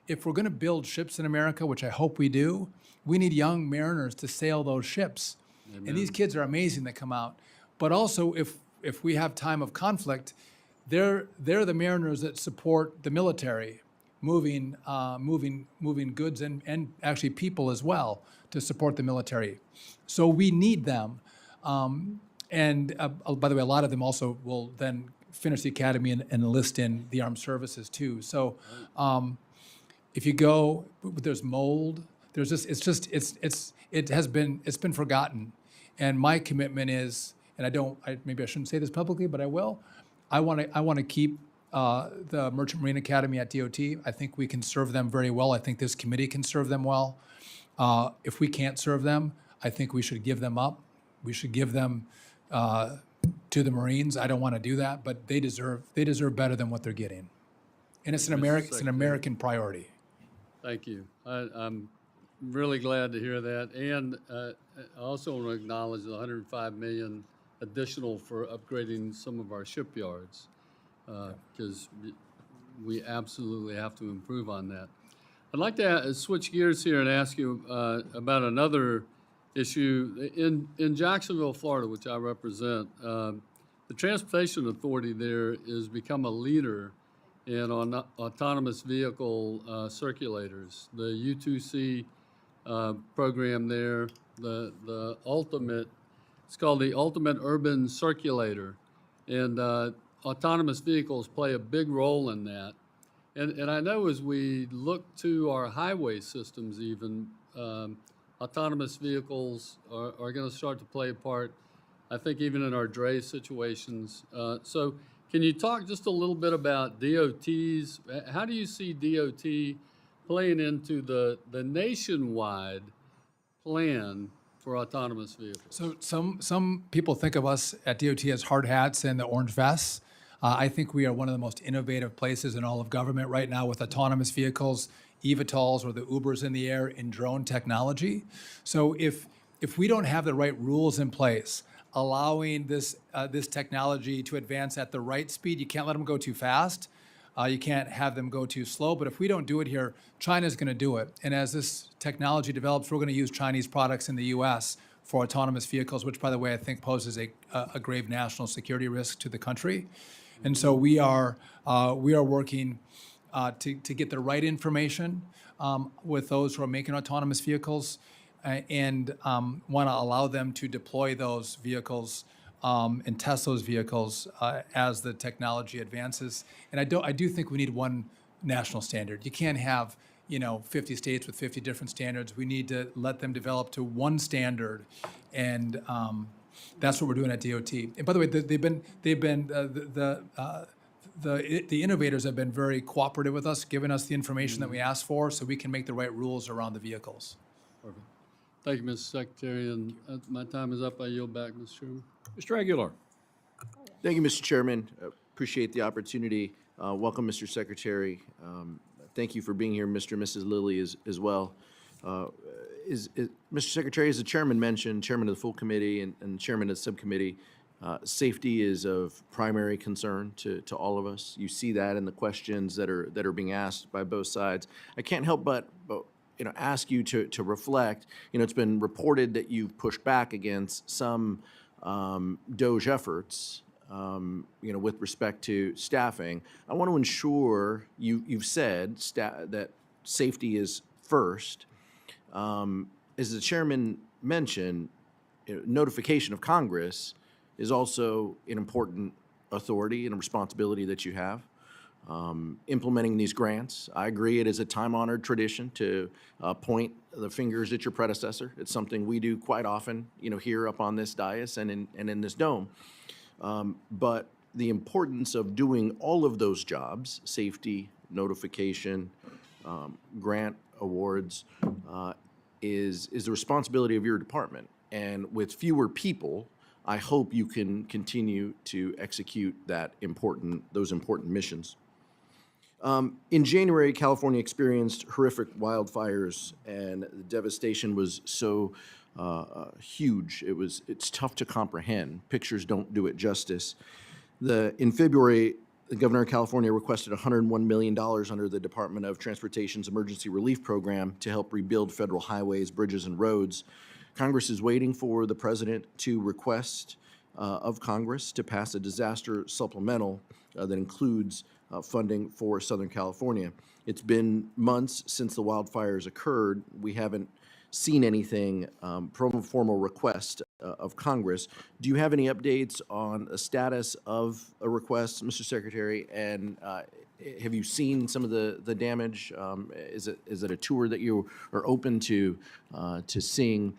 we're going to build ships in America, which I hope we do, we need young mariners to sail those ships. Amen. And these kids are amazing that come out. But also, if we have time of conflict, they're the mariners that support the military, moving goods and actually people as well to support the military. So we need them. And by the way, a lot of them also will then finish the academy and enlist in the armed services too. So if you go, there's mold. There's just it's been forgotten. And my commitment is, and maybe I shouldn't say this publicly, but I will. I want to keep the Merchant Marine Academy at DOT. I think we can serve them very well. I think this committee can serve them well. If we can't serve them, I think we should give them up. We should give them to the Marines. I don't want to do that, but they deserve better than what they're getting. And it's an American priority.
Thank you. I'm really glad to hear that. And I also want to acknowledge the $105 million additional for upgrading some of our shipyards, because we absolutely have to improve on that. I'd like to switch gears here and ask you about another issue. In Jacksonville, Florida, which I represent, the Transportation Authority there has become a leader in autonomous vehicle circulators. The U2C program there, the ultimate, it's called the Ultimate Urban Circulator, and autonomous vehicles play a big role in that. And I know as we look to our highway systems even, autonomous vehicles are going to start to play a part, I think even in our dray situations. So can you talk just a little bit about DOTs? How do you see DOT playing into the nationwide plan for autonomous vehicles?
So some people think of us at DOT as hard hats and the orange vests. I think we are one of the most innovative places in all of government right now with autonomous vehicles, eVTOLs or the Ubers in the air, and drone technology. So if we don't have the right rules in place, allowing this technology to advance at the right speed, you can't let them go too fast. You can't have them go too slow. But if we don't do it here, China's going to do it. And as this technology develops, we're going to use Chinese products in the U.S. for autonomous vehicles, which, by the way, I think poses a grave national security risk to the country. And so we are working to get the right information with those who are making autonomous vehicles and want to allow them to deploy those vehicles and test those vehicles as the technology advances. And I do think we need one national standard. You can't have 50 states with 50 different standards. We need to let them develop to one standard, and that's what we're doing at DOT. And by the way, the innovators have been very cooperative with us, giving us the information that we asked for, so we can make the right rules around the vehicles.
Perfect. Thank you, Mr. Secretary. And my time is up. I yield back, Mr. Chairman.
Mr. Aguilar.
Thank you, Mr. Chairman. Appreciate the opportunity. Welcome, Mr. Secretary. Thank you for being here, Mr. and Mrs. Lilly as well. Mr. Secretary, as the chairman mentioned, chairman of the full committee and chairman of the subcommittee, safety is of primary concern to all of us. You see that in the questions that are being asked by both sides. I can't help but ask you to reflect. It's been reported that you've pushed back against some DOJ efforts, with respect to staffing. I want to ensure you've said that safety is first. As the chairman mentioned, notification of Congress is also an important authority and a responsibility that you have. Implementing these grants, I agree it is a time-honored tradition to point the fingers at your predecessor. It's something we do quite often, here up on this dais and in this dome. But the importance of doing all of those jobs, safety, notification, grant awards, is the responsibility of your department. And with fewer people, I hope you can continue to execute those important missions. In January, California experienced horrific wildfires, and the devastation was so huge. It's tough to comprehend. Pictures don't do it justice. In February, the governor of California requested $101 million under the Department of Transportation's Emergency Relief Program to help rebuild federal highways, bridges, and roads. Congress is waiting for the president to request of Congress to pass a disaster supplemental that includes funding for Southern California. It's been months since the wildfires occurred. We haven't seen anything from a formal request of Congress. Do you have any updates on the status of a request, Mr. Secretary? And have you seen some of the damage? Is it a tour that you are open to seeing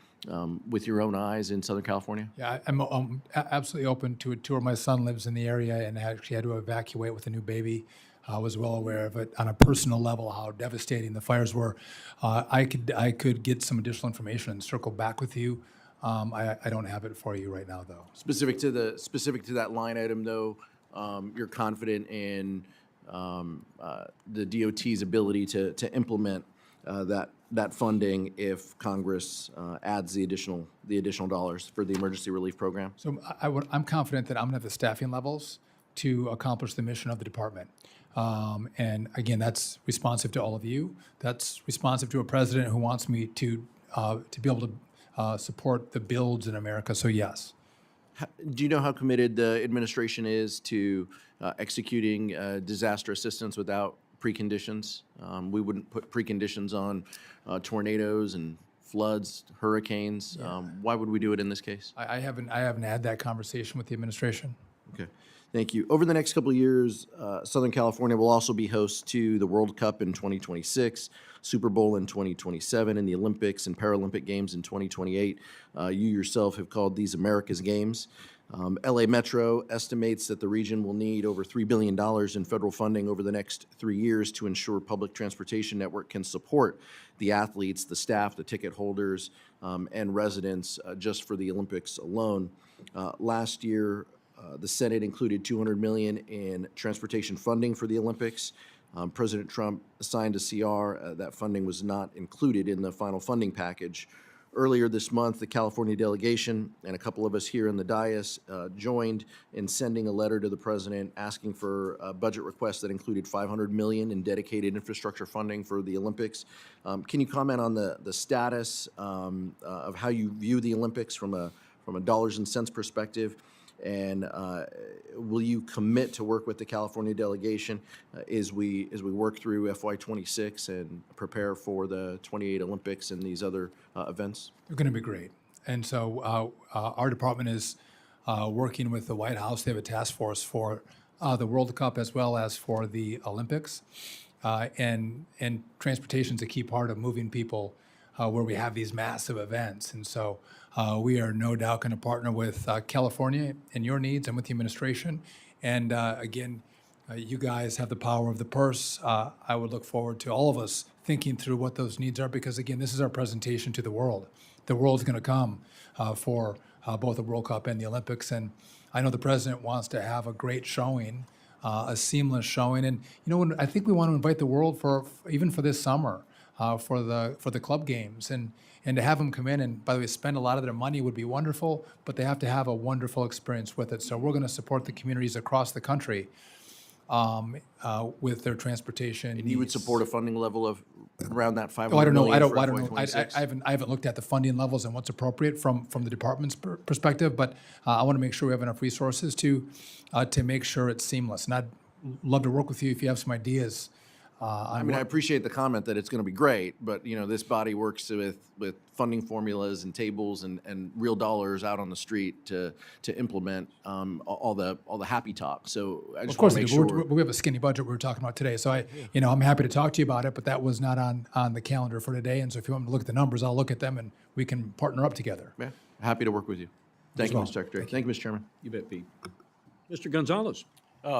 with your own eyes in Southern California?
Yeah, I'm absolutely open to a tour. My son lives in the area and actually had to evacuate with a new baby. I was well aware of it on a personal level, how devastating the fires were. I could get some additional information and circle back with you. I don't have it for you right now, though.
Specific to that line item, though, you're confident in the DOT's ability to implement that funding if Congress adds the additional dollars for the emergency relief program?
So I'm confident that I'm going to have the staffing levels to accomplish the mission of the department. And again, that's responsive to all of you. That's responsive to a president who wants me to be able to support the builds in America. So yes.
Do you know how committed the administration is to executing disaster assistance without preconditions? We wouldn't put preconditions on tornadoes and floods, hurricanes. Why would we do it in this case?
I haven't had that conversation with the administration.
Okay, thank you. Over the next couple of years, Southern California will also be host to the World Cup in 2026, Super Bowl in 2027, and the Olympics and Paralympic Games in 2028. You yourself have called these America's Games. LA Metro estimates that the region will need over $3 billion in federal funding over the next 3 years to ensure public transportation network can support the athletes, the staff, the ticket holders, and residents just for the Olympics alone. Last year, the Senate included $200 million in transportation funding for the Olympics. President Trump signed a CR. That funding was not included in the final funding package. Earlier this month, the California delegation and a couple of us here in the dais joined in sending a letter to the president asking for a budget request that included $500 million in dedicated infrastructure funding for the Olympics. Can you comment on the status of how you view the Olympics from a dollars and cents perspective? And will you commit to work with the California delegation as we work through FY26 and prepare for the 28 Olympics and these other events?
They're going to be great. And so our department is working with the White House. They have a task force for the World Cup as well as for the Olympics. And transportation is a key part of moving people where we have these massive events. And so we are no doubt going to partner with California in your needs and with the administration. And again, you guys have the power of the purse. I would look forward to all of us thinking through what those needs are, because again, this is our presentation to the world. The world's going to come for both the World Cup and the Olympics. And I know the president wants to have a great showing, a seamless showing. And you know, I think we want to invite the world for even for this summer. For the club games and to have them come in and, by the way, spend a lot of their money would be wonderful, but they have to have a wonderful experience with it. So we're going to support the communities across the country with their transportation
And
needs.
you would support a funding level of around that $500
Oh, I don't know.
million for
I don't know.
FY26?
I haven't looked at the funding levels and what's appropriate from the department's perspective, but I want to make sure we have enough resources to make sure it's seamless. And I'd love to work with you if you have some ideas.
I mean, I appreciate the comment that it's going to be great, but you know, this body works with funding formulas and tables and real dollars out on the street to implement all the happy talk. So I just
Of course,
want to make sure.
we have a skinny budget we were talking about today. So I'm happy to talk to you about it, but that was not on the calendar for today. And so if you want me to look at the numbers, I'll look at them and we can partner up together.
Yeah, happy to work with you. Thank you,
well.
Mr. Secretary. Thank you, Mr. Chairman.
You bet, Pete. Mr. Gonzalez.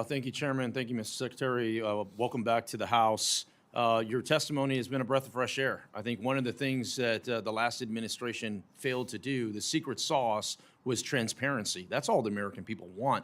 Thank you, Chairman. Thank you, Mr. Secretary. Welcome back to the House. Your testimony has been a breath of fresh air. I think one of the things that the last administration failed to do, the secret sauce, was transparency. That's all the American people want.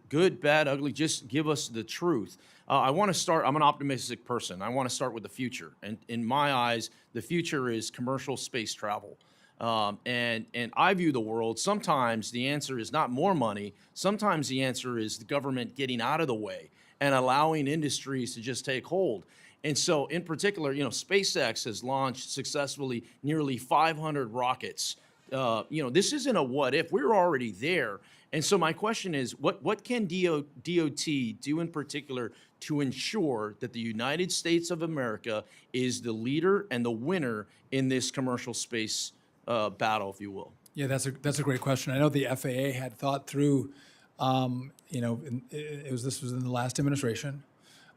Good, bad, ugly, just give us the truth. I want to start, I'm an optimistic person. I want to start with the future. And in my eyes, the future is commercial space travel. And I view the world, sometimes the answer is not more money. Sometimes the answer is the government getting out of the way and allowing industries to just take hold. And so in particular, SpaceX has launched successfully nearly 500 rockets. This isn't a what if, we're already there. And so my question is, what can DOT do in particular to ensure that the United States of America is the leader and the winner in this commercial space battle, if you will?
Yeah, that's a great question. I know the FAA had thought through, this was in the last administration,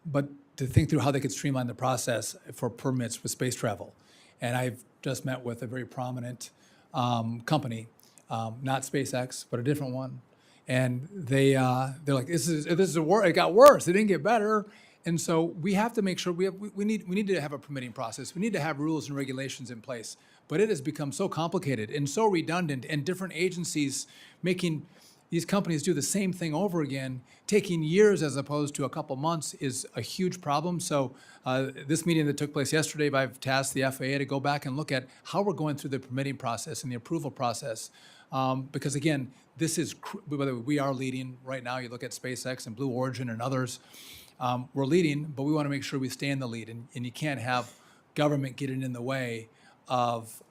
but to think through how they could streamline the process for permits with space travel. And I've just met with a very prominent company, not SpaceX, but a different one. And they're like, it got worse. It didn't get better. And so we have to make sure we need to have a permitting process. We need to have rules and regulations in place. But it has become so complicated and so redundant, and different agencies making these companies do the same thing over again, taking years as opposed to a couple months, is a huge problem. So this meeting that took place yesterday, I've tasked the FAA to go back and look at how we're going through the permitting process and the approval process. Because again, this is, we are leading right now. You look at SpaceX and Blue Origin and others. We're leading, but we want to make sure we stay in the lead. And you can't have government getting in the way of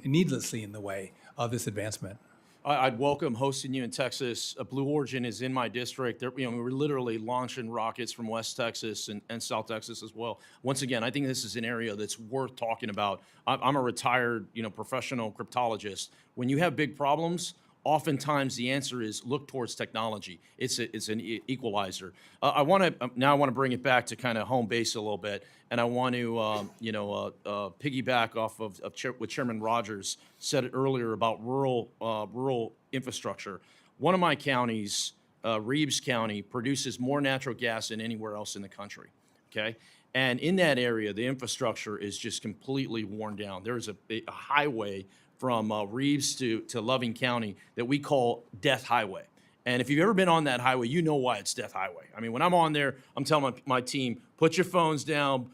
needlessly in the way of this advancement.
I'd welcome hosting you in Texas. Blue Origin is in my district. We're literally launching rockets from West Texas and South Texas as well. Once again, I think this is an area that's worth talking about. I'm a retired, professional cryptologist. When you have big problems, oftentimes the answer is look towards technology. It's an equalizer. I want to bring it back to kind of home base a little bit, and I want to piggyback off of what Chairman Rogers said earlier about rural infrastructure. One of my counties, Reeves County, produces more natural gas than anywhere else in the country. Okay. And in that area, the infrastructure is just completely worn down. There's a highway from Reeves to Loving County that we call Death Highway. And if you've ever been on that highway, you know why it's Death Highway. I mean, when I'm on there, I'm telling my team, put your phones down,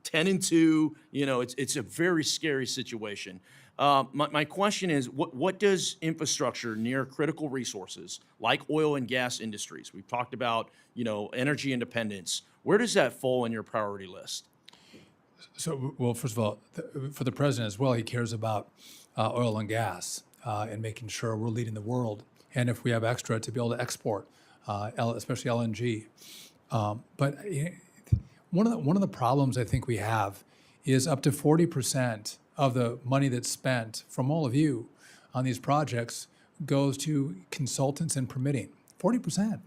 10 and 2, it's a very scary situation. My question is, what does infrastructure near critical resources like oil and gas industries, we've talked about, energy independence, where does that fall in your priority list?
So, well, first of all, for the president as well, he cares about oil and gas and making sure we're leading the world. And if we have extra, to be able to export, especially LNG. But one of the problems I think we have is up to 40% of the money that's spent from all of you on these projects goes to consultants and permitting. 40%. I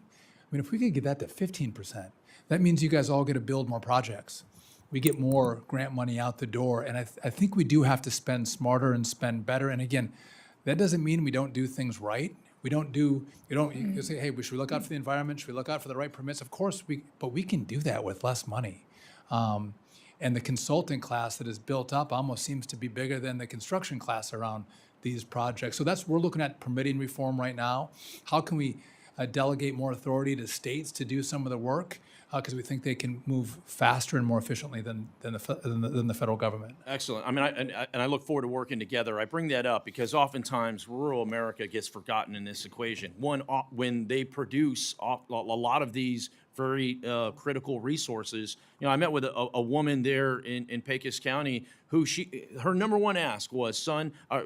mean, if we could get that to 15%, that means you guys all get to build more projects. We get more grant money out the door. And I think we do have to spend smarter and spend better. And again, that doesn't mean we don't do things right. You say, hey, should we look out for the environment? Should we look out for the right permits? Of course, but we can do that with less money. And the consulting class that is built up almost seems to be bigger than the construction class around these projects. So we're looking at permitting reform right now. How can we delegate more authority to states to do some of the work? Because we think they can move faster and more efficiently than the federal government.
Excellent. I mean, I look forward to working together. I bring that up because oftentimes rural America gets forgotten in this equation. One, when they produce a lot of these very critical resources. I met with a woman there in Pecos County who her number one ask was,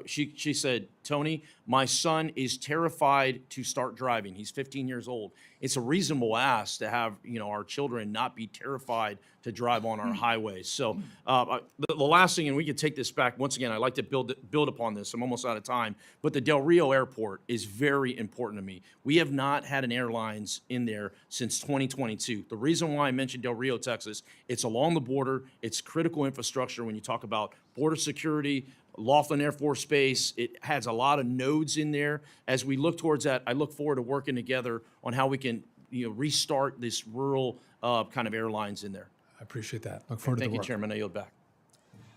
she said, Tony, my son is terrified to start driving. He's 15 years old. It's a reasonable ask to have, our children not be terrified to drive on our highways. So the last thing, and we can take this back, once again, I'd like to build upon this. I'm almost out of time, but the Del Rio Airport is very important to me. We have not had an airlines in there since 2022. The reason why I mentioned Del Rio, Texas, it's along the border. It's critical infrastructure when you talk about about border security, Laughlin Air Force Base. It has a lot of nodes in there. As we look towards that, I look forward to working together on how we can, restart this rural kind of airlines in there.
I appreciate that. Look forward to the
Thank you,
work.
Chairman. I yield back.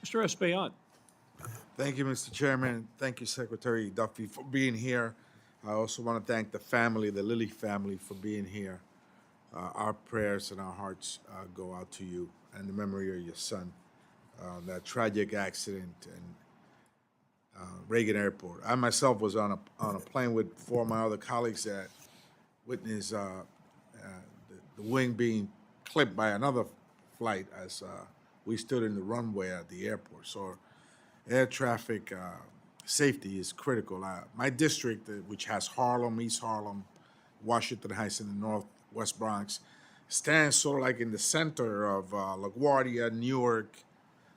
Mr. Espaillat.
Thank you, Mr. Chairman. Thank you, Secretary Duffy, for being here. I also want to thank the family, the Lilly family, for being here. Our prayers and our hearts go out to you and the memory of your son. That tragic accident in Reagan Airport. I myself was on a plane with 4 of my other colleagues that witnessed the wing being clipped by another flight as we stood in the runway at the airport. So air traffic safety is critical. My district, which has Harlem, East Harlem, Washington Heights, and the Northwest Bronx, stands sort of like in the center of LaGuardia, Newark,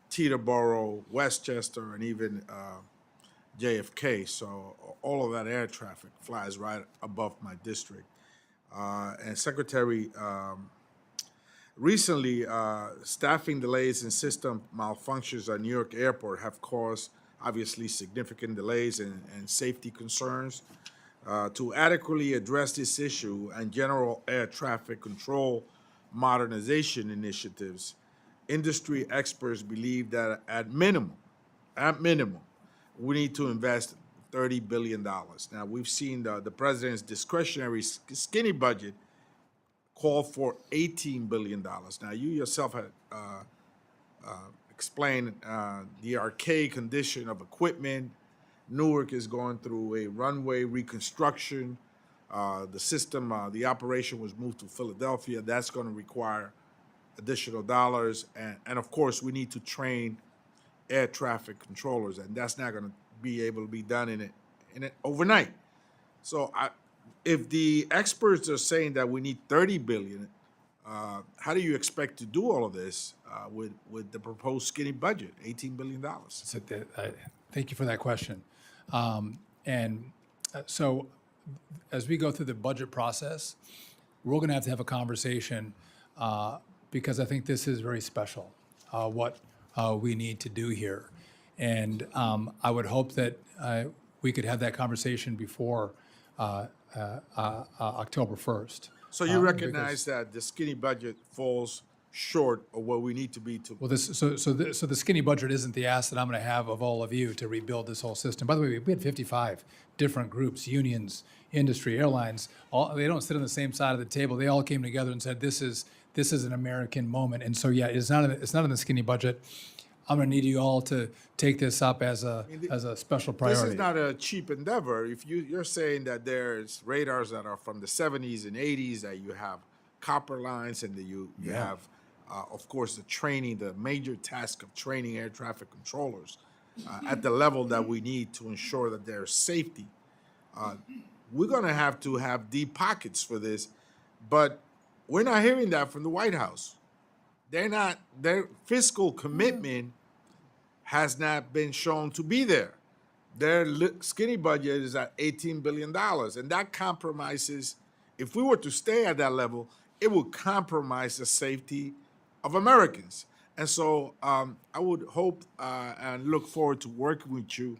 Teterboro, Westchester, and even JFK. So all of that air traffic flies right above my district. And Secretary, recently, staffing delays and system malfunctions at New York Airport have caused, obviously, significant delays and safety concerns. To adequately address this issue and general air traffic control modernization initiatives, industry experts believe that at minimum, we need to invest $30 billion. Now, we've seen the president's discretionary skinny budget call for $18 billion. Now, you yourself had explained the archaic condition of equipment. Newark is going through a runway reconstruction. The system, the operation was moved to Philadelphia. That's going to require additional dollars. And of course, we need to train air traffic controllers, and that's not going to be able to be done in it overnight. So if the experts are saying that we need $30 billion, how do you expect to do all of this with the proposed skinny budget, $18 billion?
Thank you for that question. So as we go through the budget process, we're going to have a conversation because I think this is very special, what we need to do here. And I would hope that we could have that conversation before October 1st.
So you recognize that the skinny budget falls short of what we need to be to.
Well, so the skinny budget isn't the ask that I'm going to have of all of you to rebuild this whole system. By the way, we had 55 different groups, unions, industry, airlines. They don't sit on the same side of the table. They all came together and said, "This is an American moment." And so, yeah, it's not in the skinny budget. I'm going to need you all to take this up as a special priority.
This is not a cheap endeavor. If you're saying that there's radars that are from the 70s and 80s, that you have copper lines, and that you have, of course, the major task of training air traffic controllers at the level that we need to ensure that there's safety. We're going to have deep pockets for this, but we're not hearing that from the White House. Their fiscal commitment has not been shown to be there. Their skinny budget is at $18 billion, and that compromises, if we were to stay at that level, it would compromise the safety of Americans. And so I would hope and look forward to working with you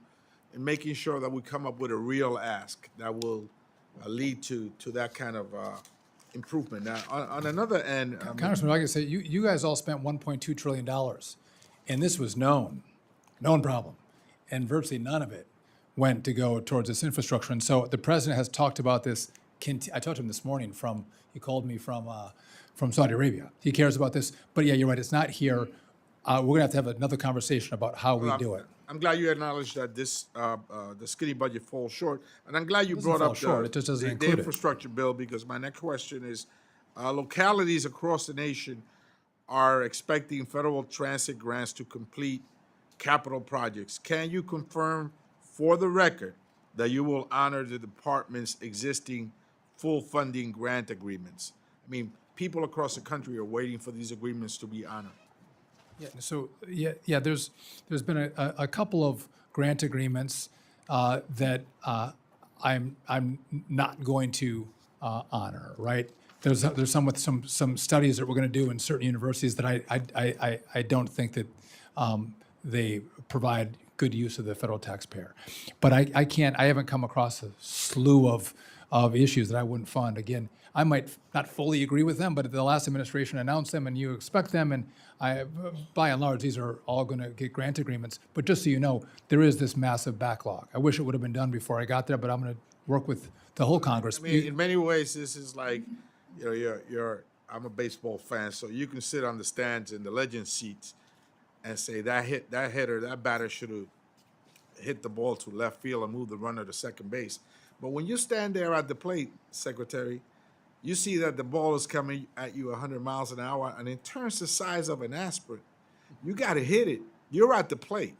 in making sure that we come up with a real ask that will lead to that kind of improvement. Now, on another end,
Congressman, like I say, you guys all spent $1.2 trillion, and this was known problem, and virtually none of it went to go towards this infrastructure. And so the president has talked about this. I talked to him this morning he called me from Saudi Arabia. He cares about this, but yeah, you're right, it's not here. We're gonna have to have another conversation about how we do it.
I'm glad you acknowledged that the skinny budget falls short, and I'm glad you brought up
it just doesn't
the
include it.
infrastructure bill, because my next question is, localities across the nation are expecting federal transit grants to complete capital projects. Can you confirm for the record that you will honor the department's existing full funding grant agreements? I mean, people across the country are waiting for these agreements to be honored.
Yeah, so, there's been a couple of grant agreements that I'm not going to honor, right? There's some with some studies that we're going to do in certain universities that I don't think that they provide good use of the federal taxpayer. But I haven't come across a slew of issues that I wouldn't fund. Again, I might not fully agree with them, but the last administration announced them and you expect them, and by and large, these are all going to get grant agreements. But just so you know, there is this massive backlog. I wish it would have been done before I got there, but I'm going to work with the whole Congress.
I mean, in many ways, this is like, you know, I'm a baseball fan, so you can sit on the stands in the legend seats and say that batter should have hit the ball to left field and moved the runner to second base. But when you stand there at the plate, Secretary, you see that the ball is coming at you 100 miles an hour, and it turns the size of an aspirin. You got to hit it. You're at the plate.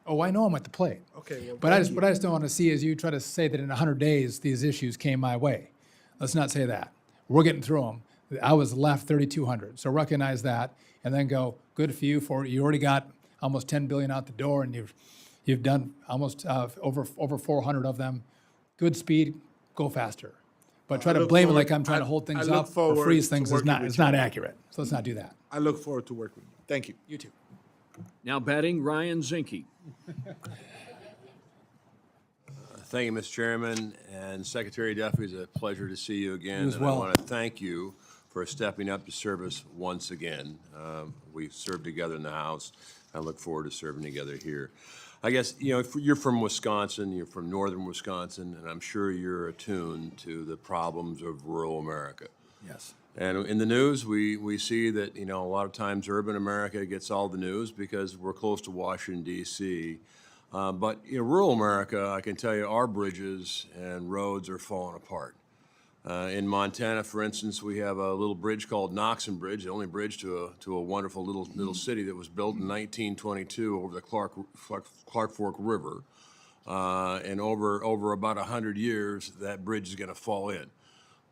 Oh, I know I'm at the plate.
Okay, well,
But I
thank
just, what I just don't want to see is you try to say that in 100 days, these issues came my way. Let's not say that. We're getting through them. I was left 3,200. So recognize that and then go, good for you, you already got almost 10 billion out the door, and you've done almost over 400 of them. Good speed, go faster. But try to blame it like I'm trying to hold things up or freeze things is not accurate. So let's not do that.
I look forward to working with you. Thank you.
You too.
Now batting, Ryan Zinke.
Thank you, Mr. Chairman, and Secretary Duffy. It's a pleasure to see you again.
You as
and
well.
I want to thank you for stepping up to service once again. We served together in the House. I look forward to serving together here. I guess, you know, you're from Wisconsin, you're from northern Wisconsin, and I'm sure you're attuned to the problems of rural America.
Yes.
And in the news, we see that, you know, a lot of times urban America gets all the news because we're close to Washington, D.C. But, you know, rural America, I can tell you, our bridges and roads are falling apart. In Montana, for instance, we have a little bridge called Knoxon Bridge, the only bridge to a wonderful little city that was built in 1922 over the Clark Fork River. And over about 100 years, that bridge is going to fall in.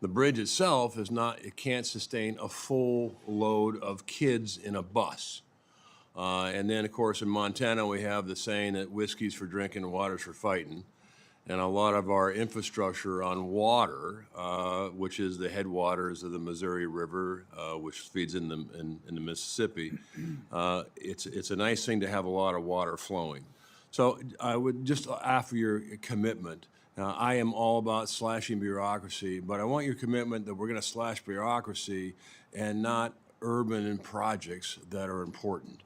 The bridge itself it can't sustain a full load of kids in a bus. And then, of course, in Montana, we have the saying that whiskey's for drinking and water's for fighting. And a lot of our infrastructure on water, which is the headwaters of the Missouri River, which feeds in the Mississippi, it's a nice thing to have a lot of water flowing. So I would just offer your commitment. I am all about slashing bureaucracy, but I want your commitment that we're going to slash bureaucracy and not urban projects that are important.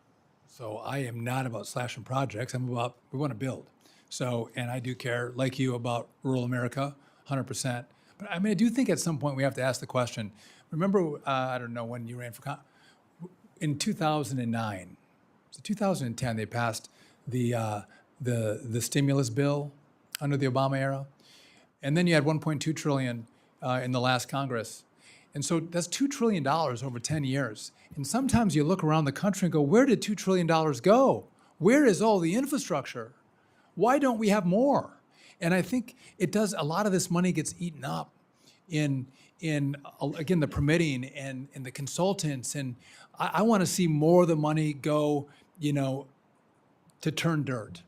So I am not about slashing projects. I'm about, we want to build. So, and I do care, like you, about rural America, 100%. But I mean, I do think at some point we have to ask the question. Remember, I don't know when you ran for in 2009, so 2010, they passed the stimulus bill under the Obama era, and then you had 1.2 trillion in the last Congress, and so that's $2 trillion over 10 years. And sometimes you look around the country and go, where did $2 trillion go? Where is all the infrastructure? Why don't we have more? And I think it does. A lot of this money gets eaten up in again, the permitting and the consultants. And I want to see more of the money go, you know, to turn dirt.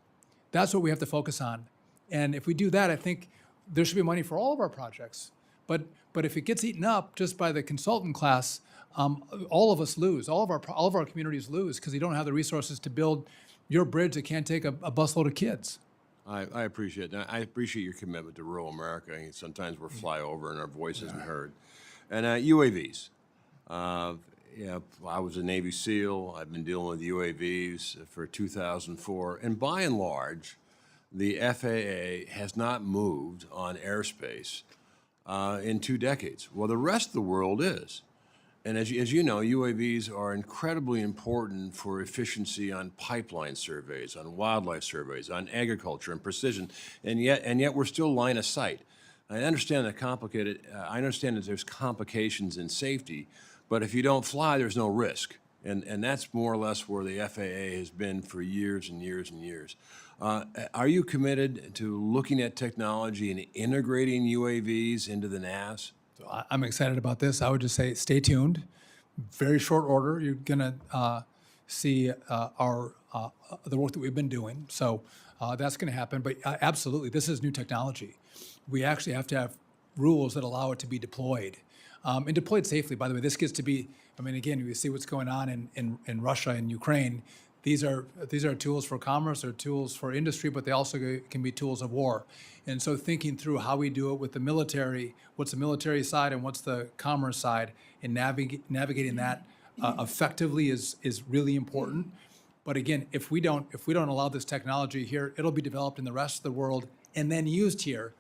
That's what we have to focus on. And if we do that, I think there should be money for all of our projects. But if it gets eaten up just by the consultant class, all of us lose. All of our communities lose because they don't have the resources to build your bridge that can't take a busload of kids.
I appreciate that. I appreciate your commitment to rural America. I mean, sometimes we're flyover and our voice isn't heard. And UAVs. Yeah, I was a Navy SEAL. I've been dealing with UAVs for 2004. And by and large, the FAA has not moved on airspace in 2 decades. Well, the rest of the world is. And as you know, UAVs are incredibly important for efficiency on pipeline surveys, on wildlife surveys, on agriculture and precision, and yet we're still line of sight. I understand I understand that there's complications in safety, but if you don't fly, there's no risk, and that's more or less where the FAA has been for years and years and years. Are you committed to looking at technology and integrating UAVs into the NAS?
So I'm excited about this. I would just say stay tuned. Very short order, you're going to see the work that we've been doing. So that's going to happen. But absolutely, this is new technology. We actually have to have rules that allow it to be deployed. And deployed safely. By the way, this gets to be, I mean, again, you see what's going on in Russia and Ukraine. these are tools for commerce, they're tools for industry, but they also can be tools of war. And so thinking through how we do it with the military, what's the military side and what's the commerce side, and navigating that effectively is really important. But again, if we don't allow this technology here, it'll be developed in the rest of the world and then used here.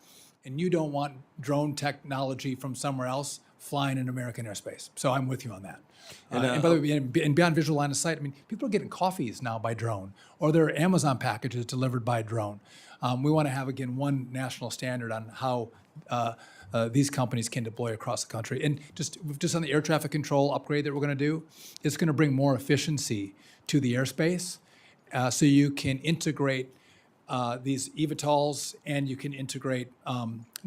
And you don't want drone technology from somewhere else flying in American airspace. So I'm with you on that. And by the way, and beyond visual line of sight, I mean, people are getting coffees now by drone, or there are Amazon packages delivered by drone. We want to have, again, one national standard on how these companies can deploy across the country. And just on the air traffic control upgrade that we're going to do, it's going to bring more efficiency to the airspace, so you can integrate these eVTOLs, and you can integrate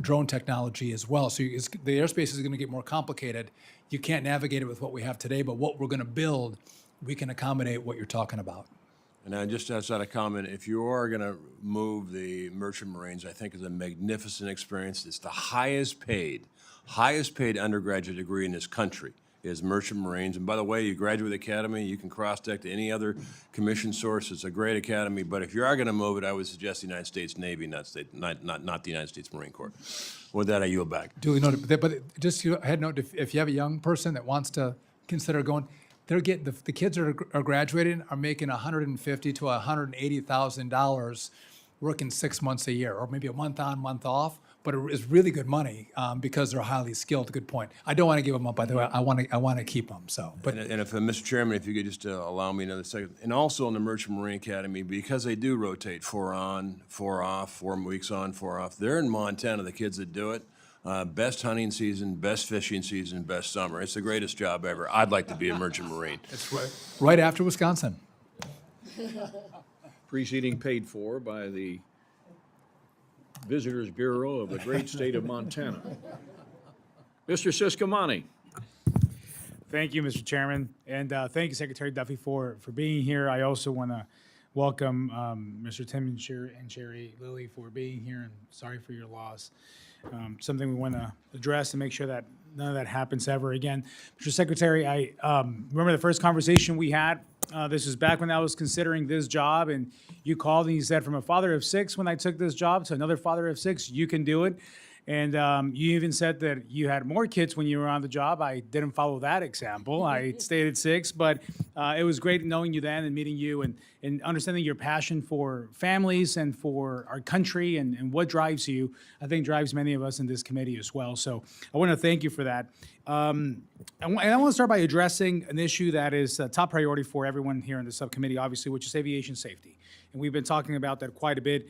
drone technology as well. So the airspace is going to get more complicated. You can't navigate it with what we have today, but what we're going to build, we can accommodate what you're talking about.
And just outside a comment, if you are going to move the Merchant Marines, I think it's a magnificent experience. It's the highest paid undergraduate degree in this country is Merchant Marines. And by the way, you graduate the academy, you can cross-deck to any other commission source. It's a great academy. But if you are going to move it, I would suggest the United States Navy, not the United States Marine Corps. With that, I yield back.
Duly noted. But just a head note, if you have a young person that wants to consider going, they're getting the kids that are graduating are making $150,000 to $180,000 working 6 months a year, or maybe a month on, month off. But it's really good money because they're highly skilled. Good point. I don't want to give them up, by the way. I want to keep them. So, but
And if Mr. Chairman, if you could just allow me another second, and also in the Merchant Marine Academy, because they do rotate 4 on, 4 off, 4 weeks on, 4 off. They're in Montana, the kids that do it. Best hunting season, best fishing season, best summer. It's the greatest job ever. I'd like to be a Merchant Marine.
it's right after Wisconsin.
Preceding paid for by the Visitors Bureau of the great state of Montana. Mr. Siscomani.
Thank you, Mr. Chairman, and thank you, Secretary Duffy, for being here. I also want to welcome Mr. Tim and Sherry Lilly for being here, and sorry for your loss. Something we want to address and make sure that none of that happens ever again. Mr. Secretary, I remember the first conversation we had. This was back when I was considering this job, and you called and you said, from a father of 6 when I took this job to another father of 6, you can do it. And you even said that you had more kids when you were on the job. I didn't follow that example. I stayed at 6, but it was great knowing you then and meeting you and understanding your passion for families and for our country and what drives you, I think drives many of us in this committee as well. So I want to thank you for that. And I want to start by addressing an issue that is a top priority for everyone here in the subcommittee, obviously, which is aviation safety. And we've been talking about that quite a bit.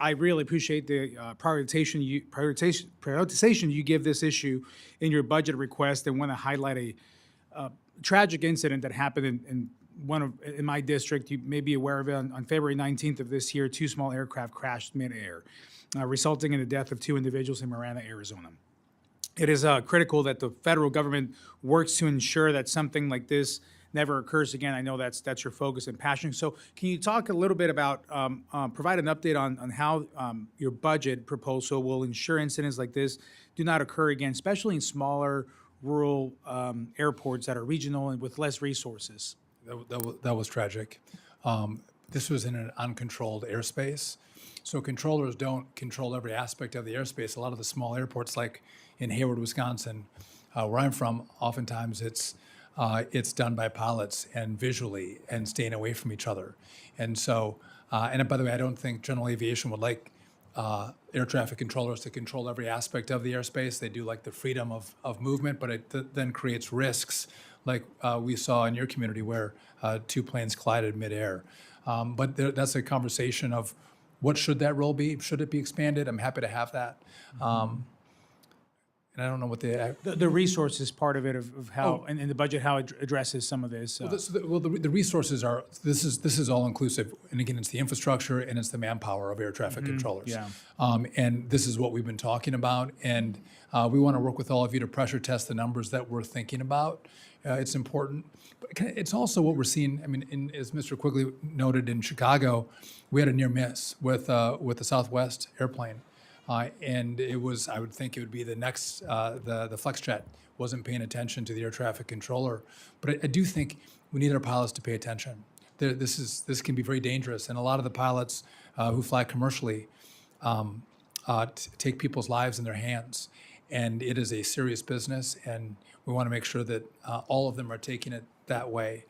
I really appreciate the prioritization you give this issue in your budget request, and want to highlight a tragic incident that happened in my district. You may be aware of it. On February 19th of this year, 2 small aircraft crashed mid-air, resulting in the death of 2 individuals in Marana, Arizona. It is critical that the federal government works to ensure that something like this never occurs again. I know that's your focus and passion. So can you talk a little bit about, provide an update on how your budget proposal will ensure incidents like this do not occur again, especially in smaller rural airports that are regional and with less resources?
That was tragic. This was in an uncontrolled airspace. So controllers don't control every aspect of the airspace. A lot of the small airports, like in Hayward, Wisconsin, where I'm from, oftentimes it's done by pilots and visually and staying away from each other. And so, and by the way, I don't think general aviation would like air traffic controllers to control every aspect of the airspace. They do like the freedom of movement, but it then creates risks like we saw in your community where 2 planes collided midair. But that's a conversation of what should that role be? Should it be expanded? I'm happy to have that. And I don't know what
the resources part of it of how and in the budget how it addresses some of this.
The resources are this is all inclusive, and again, it's the infrastructure and it's the manpower of air traffic controllers.
Yeah.
And this is what we've been talking about, and we want to work with all of you to pressure test the numbers that we're thinking about. It's important, but it's also what we're seeing. I mean, as Mr. Quigley noted, in Chicago, we had a near miss with the Southwest airplane. And it was, I would think it would be the next, the FlexJet wasn't paying attention to the air traffic controller. But I do think we need our pilots to pay attention. this can be very dangerous, and a lot of the pilots who fly commercially take people's lives in their hands, and it is a serious business, and we want to make sure that all of them are taking it that way.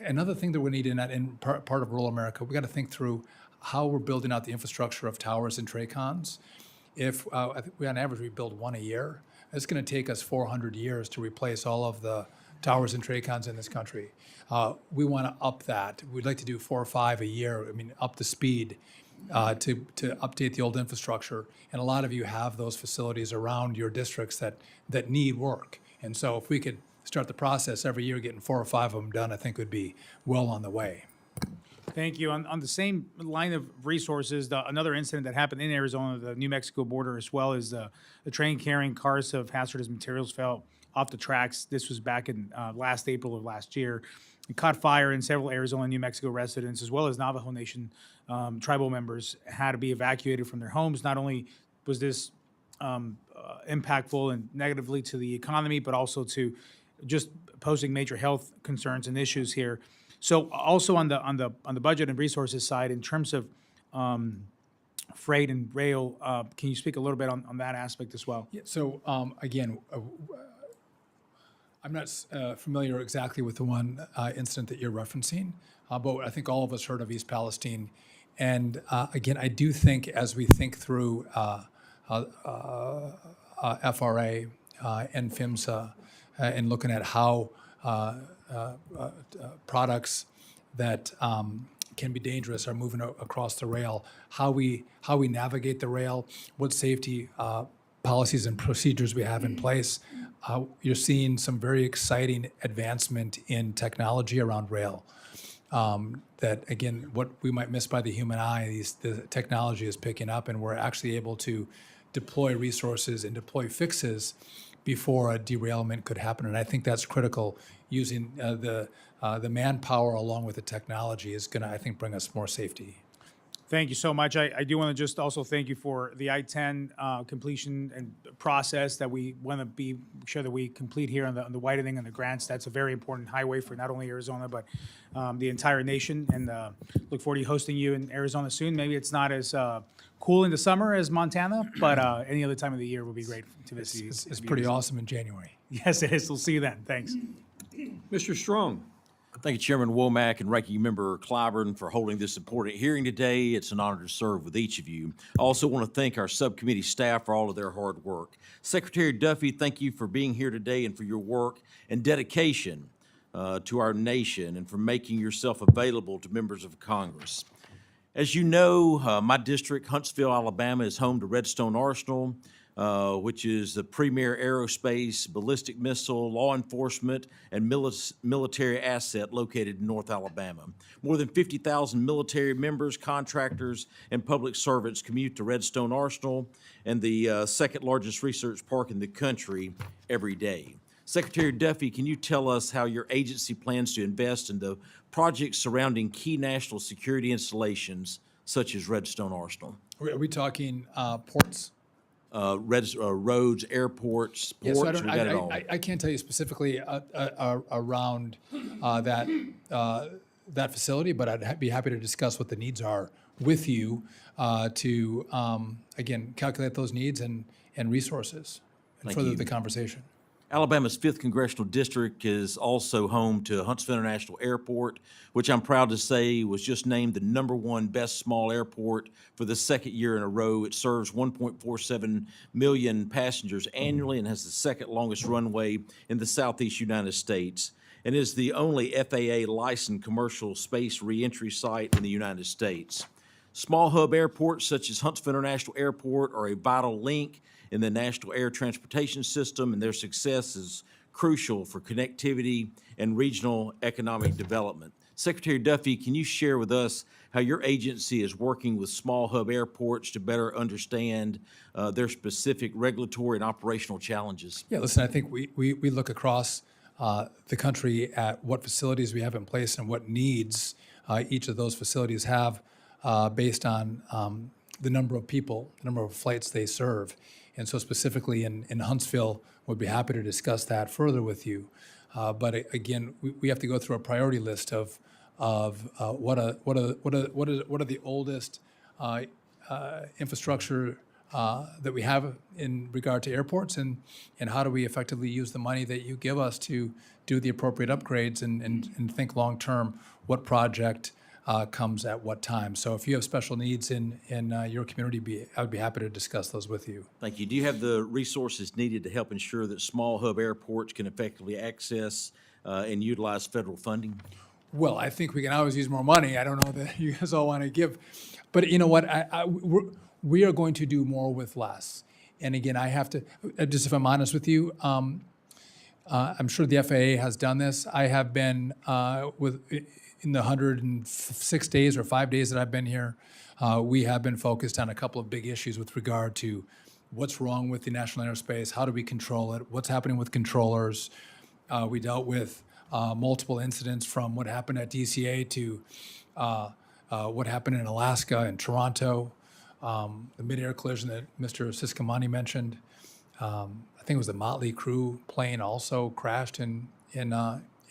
Another thing that we need in part of rural America, we got to think through how we're building out the infrastructure of towers and TRACONs. If I think on average we build one a year, it's going to take us 400 years to replace all of the towers and TRACONs in this country. We want to up that. We'd like to do 4 or 5 a year. I mean, up the speed to update the old infrastructure. And a lot of you have those facilities around your districts that need work. And so if we could start the process every year, getting 4 or 5 of them done, I think would be well on the way.
Thank you. On the same line of resources, another incident that happened in Arizona, the New Mexico border as well, is the train carrying cars of hazardous materials fell off the tracks. This was back in last April of last year. It caught fire, and several Arizona and New Mexico residents, as well as Navajo Nation tribal members, had to be evacuated from their homes. Not only was this impactful and negatively to the economy, but also to just posing major health concerns and issues here. So also on the budget and resources side, in terms of freight and rail, can you speak a little bit on that aspect as well?
Yeah, so again, I'm not familiar exactly with the one incident that you're referencing, but I think all of us heard of East Palestine. And again, I do think as we think through FRA and PHMSA and looking at how products that can be dangerous are moving across the rail, how we navigate the rail, what safety policies and procedures we have in place. You're seeing some very exciting advancement in technology around rail. That again, what we might miss by the human eye, the technology is picking up, and we're actually able to deploy resources and deploy fixes before a derailment could happen. And I think that's critical. Using the manpower along with the technology is going to, I think, bring us more safety.
Thank you so much. I do want to just also thank you for the I-10 completion and process that we want to be sure that we complete here on the widening and the grants. That's a very important highway for not only Arizona, but the entire nation. And look forward to hosting you in Arizona soon. Maybe it's not as cool in the summer as Montana, but any other time of the year would be great to visit you.
It's pretty awesome in January.
Yes, it is. We'll see you then. Thanks.
Mr. Strong.
Thank you, Chairman Womack and Ranking Member Clyburn, for holding this important hearing today. It's an honor to serve with each of you. I also want to thank our subcommittee staff for all of their hard work. Secretary Duffy, thank you for being here today and for your work and dedication to our nation and for making yourself available to members of Congress. As you know, my district, Huntsville, Alabama, is home to Redstone Arsenal, which is the premier aerospace, ballistic missile, law enforcement, and military asset located in North Alabama. More than 50,000 military members, contractors, and public servants commute to Redstone Arsenal, and the second largest research park in the country, every day. Secretary Duffy, can you tell us how your agency plans to invest in the projects surrounding key national security installations, such as Redstone Arsenal?
Are we talking ports?
Roads, airports,
Yeah,
ports,
so
we got it all.
I can't tell you specifically around that facility, but I'd be happy to discuss what the needs are with you to, again, calculate those needs and resources and
Thank
further
you.
the conversation.
Alabama's 5th Congressional District is also home to Huntsville International Airport, which I'm proud to say was just named the #1 best small airport for the second year in a row. It serves 1.47 million passengers annually and has the second longest runway in the southeast United States, and is the only FAA licensed commercial space reentry site in the United States. Small hub airports such as Huntsville International Airport are a vital link in the national air transportation system, and their success is crucial for connectivity and regional economic development. Secretary Duffy, can you share with us how your agency is working with small hub airports to better understand their specific regulatory and operational challenges?
Yeah, listen, I think we look across the country at what facilities we have in place and what needs each of those facilities have based on the number of people, the number of flights they serve. And so specifically in Huntsville, we'd be happy to discuss that further with you. But again, we have to go through a priority list of of what are the oldest infrastructure that we have in regard to airports, and how do we effectively use the money that you give us to do the appropriate upgrades and think long-term what project comes at what time. So if you have special needs in your community, I would be happy to discuss those with you.
Thank you. Do you have the resources needed to help ensure that small hub airports can effectively access and utilize federal funding?
Well, I think we can always use more money. I don't know that you guys all want to give, but you know what? We are going to do more with less. And again, I have to, just if I'm honest with you, I'm sure the FAA has done this. I have been in the 106 days or 5 days that I've been here, we have been focused on a couple of big issues with regard to what's wrong with the national airspace, how do we control it, what's happening with controllers. We dealt with multiple incidents from what happened at DCA to what happened in Alaska and Toronto, the mid-air collision that Mr. Siscomani mentioned. I think it was the Motley Crew plane also crashed in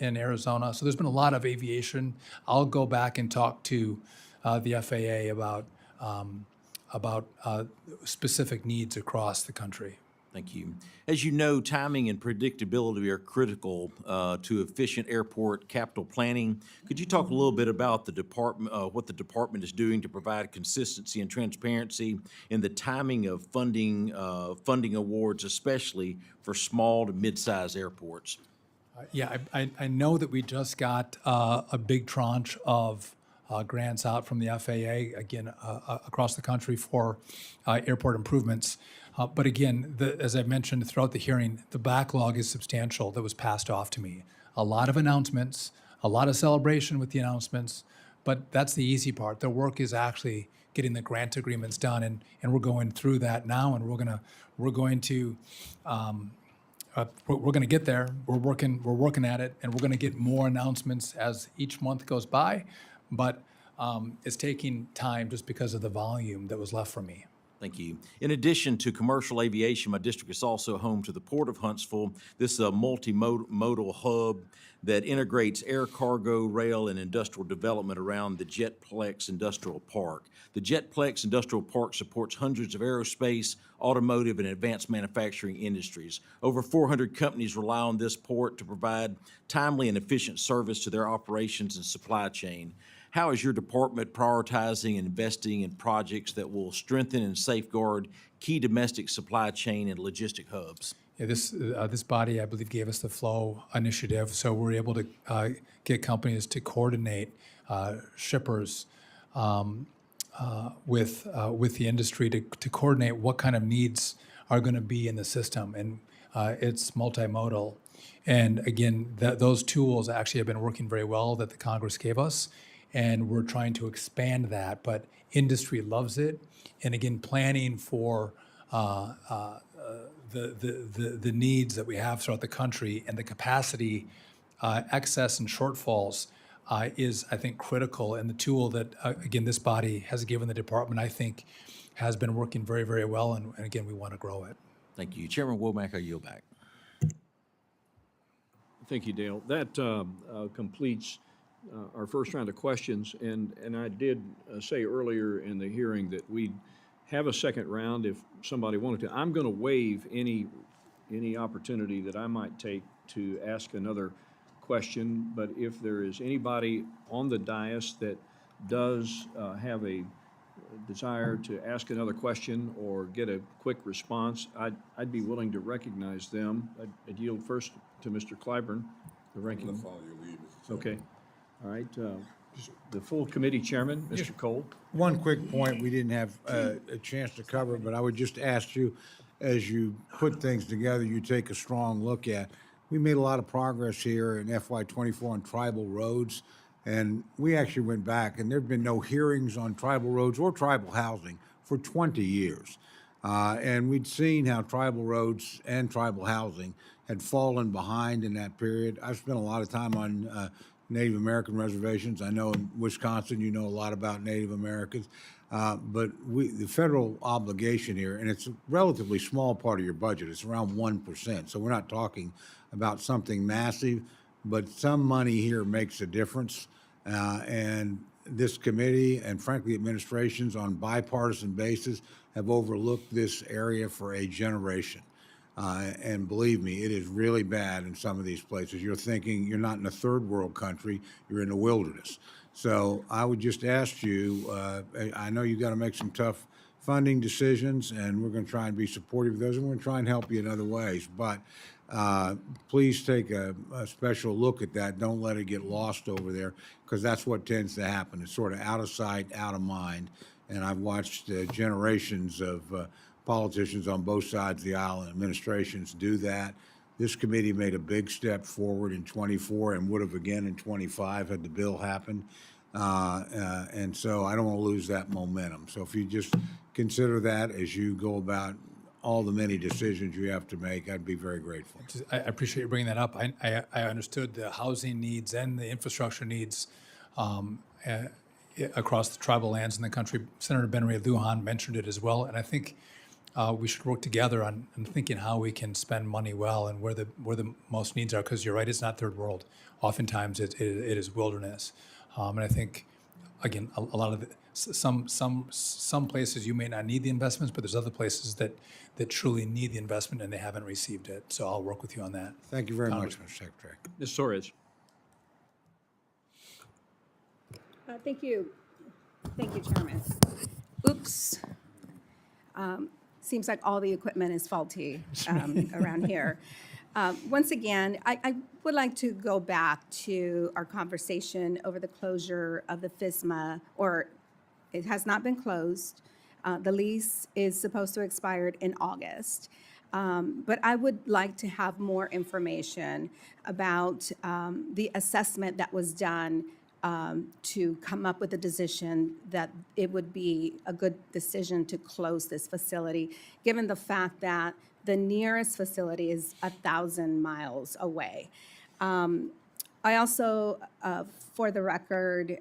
Arizona. So there's been a lot of aviation. I'll go back and talk to the FAA about specific needs across the country.
Thank you. As you know, timing and predictability are critical to efficient airport capital planning. Could you talk a little bit about the department, what the department is doing to provide consistency and transparency in the timing of funding awards, especially for small to mid-sized airports?
Yeah, I know that we just got a big tranche of grants out from the FAA, again, across the country for airport improvements. But again, as I mentioned throughout the hearing, the backlog is substantial that was passed off to me. A lot of announcements, a lot of celebration with the announcements, but that's the easy part. The work is actually getting the grant agreements done, and we're going through that now, and we're going to get there. We're working at it, and we're going to get more announcements as each month goes by. But it's taking time just because of the volume that was left for me.
Thank you. In addition to commercial aviation, my district is also home to the Port of Huntsville. This is a multimodal hub that integrates air cargo, rail, and industrial development around the Jetplex Industrial Park. The Jetplex Industrial Park supports hundreds of aerospace, automotive, and advanced manufacturing industries. Over 400 companies rely on this port to provide timely and efficient service to their operations and supply chain. How is your department prioritizing and investing in projects that will strengthen and safeguard key domestic supply chain and logistic hubs?
Yeah, this body, I believe, gave us the FLOW initiative, so we're able to get companies to coordinate shippers with the industry to coordinate what kind of needs are going to be in the system, and it's multimodal. And again, those tools actually have been working very well that the Congress gave us, and we're trying to expand that. But industry loves it, and again, planning for the needs that we have throughout the country and the capacity excess and shortfalls is, I think, critical. And the tool that, again, this body has given the department, I think, has been working very, very well. And again, we want to grow it.
Thank you. Chairman Womack, I yield back.
Thank you, Dale. That completes our first round of questions. And I did say earlier in the hearing that we'd have a second round if somebody wanted to. I'm going to waive any opportunity that I might take to ask another question, but if there is anybody on the dais that does have a desire to ask another question or get a quick response, I'd be willing to recognize them. I'd yield first to Mr. Clyburn, the ranking.
I'm gonna follow your lead, Mr. Chairman.
Okay. All right. The full committee chairman, Mr. Cole.
One quick point we didn't have a chance to cover, but I would just ask you, as you put things together, you take a strong look at. We made a lot of progress here in FY24 on tribal roads, and we actually went back, and there've been no hearings on tribal roads or tribal housing for 20 years. And we'd seen how tribal roads and tribal housing had fallen behind in that period. I've spent a lot of time on Native American reservations. I know in Wisconsin you know a lot about Native Americans, but the federal obligation here, and it's a relatively small part of your budget, it's around 1%, so we're not talking about something massive, but some money here makes a difference. And this committee and frankly administrations on bipartisan basis have overlooked this area for a generation. And believe me, it is really bad in some of these places. You're thinking you're not in a third world country, you're in the wilderness. So I would just ask you, I know you got to make some tough funding decisions, and we're going to try and be supportive of those, and we're going to try and help you in other ways. But please take a special look at that. Don't let it get lost over there, because that's what tends to happen. It's sort of out of sight, out of mind. And I've watched generations of politicians on both sides of the aisle and administrations do that. This committee made a big step forward in '24 and would have again in '25 had the bill happened. And so I don't want to lose that momentum. So if you just consider that as you go about all the many decisions you have to make, I'd be very grateful.
I appreciate you bringing that up. I understood the housing needs and the infrastructure needs across the tribal lands in the country. Senator Ben Ray Lujan mentioned it as well, and I think we should work together on thinking how we can spend money well and where the most needs are. Because you're right, it's not third world. Oftentimes, it is wilderness, and I think again a lot of some places you may not need the investments, but there's other places that truly need the investment and they haven't received it. So I'll work with you on that.
Thank you very much, Mr. Secretary.
Ms. Soares.
Thank you. Thank you, Chairman. Oops. Seems like all the equipment is faulty around here. Once again, I would like to go back to our conversation over the closure of the FSMA, or it has not been closed. The lease is supposed to expire in August. But I would like to have more information about the assessment that was done to come up with a decision that it would be a good decision to close this facility, given the fact that the nearest facility is 1,000 miles away. I also, for the record,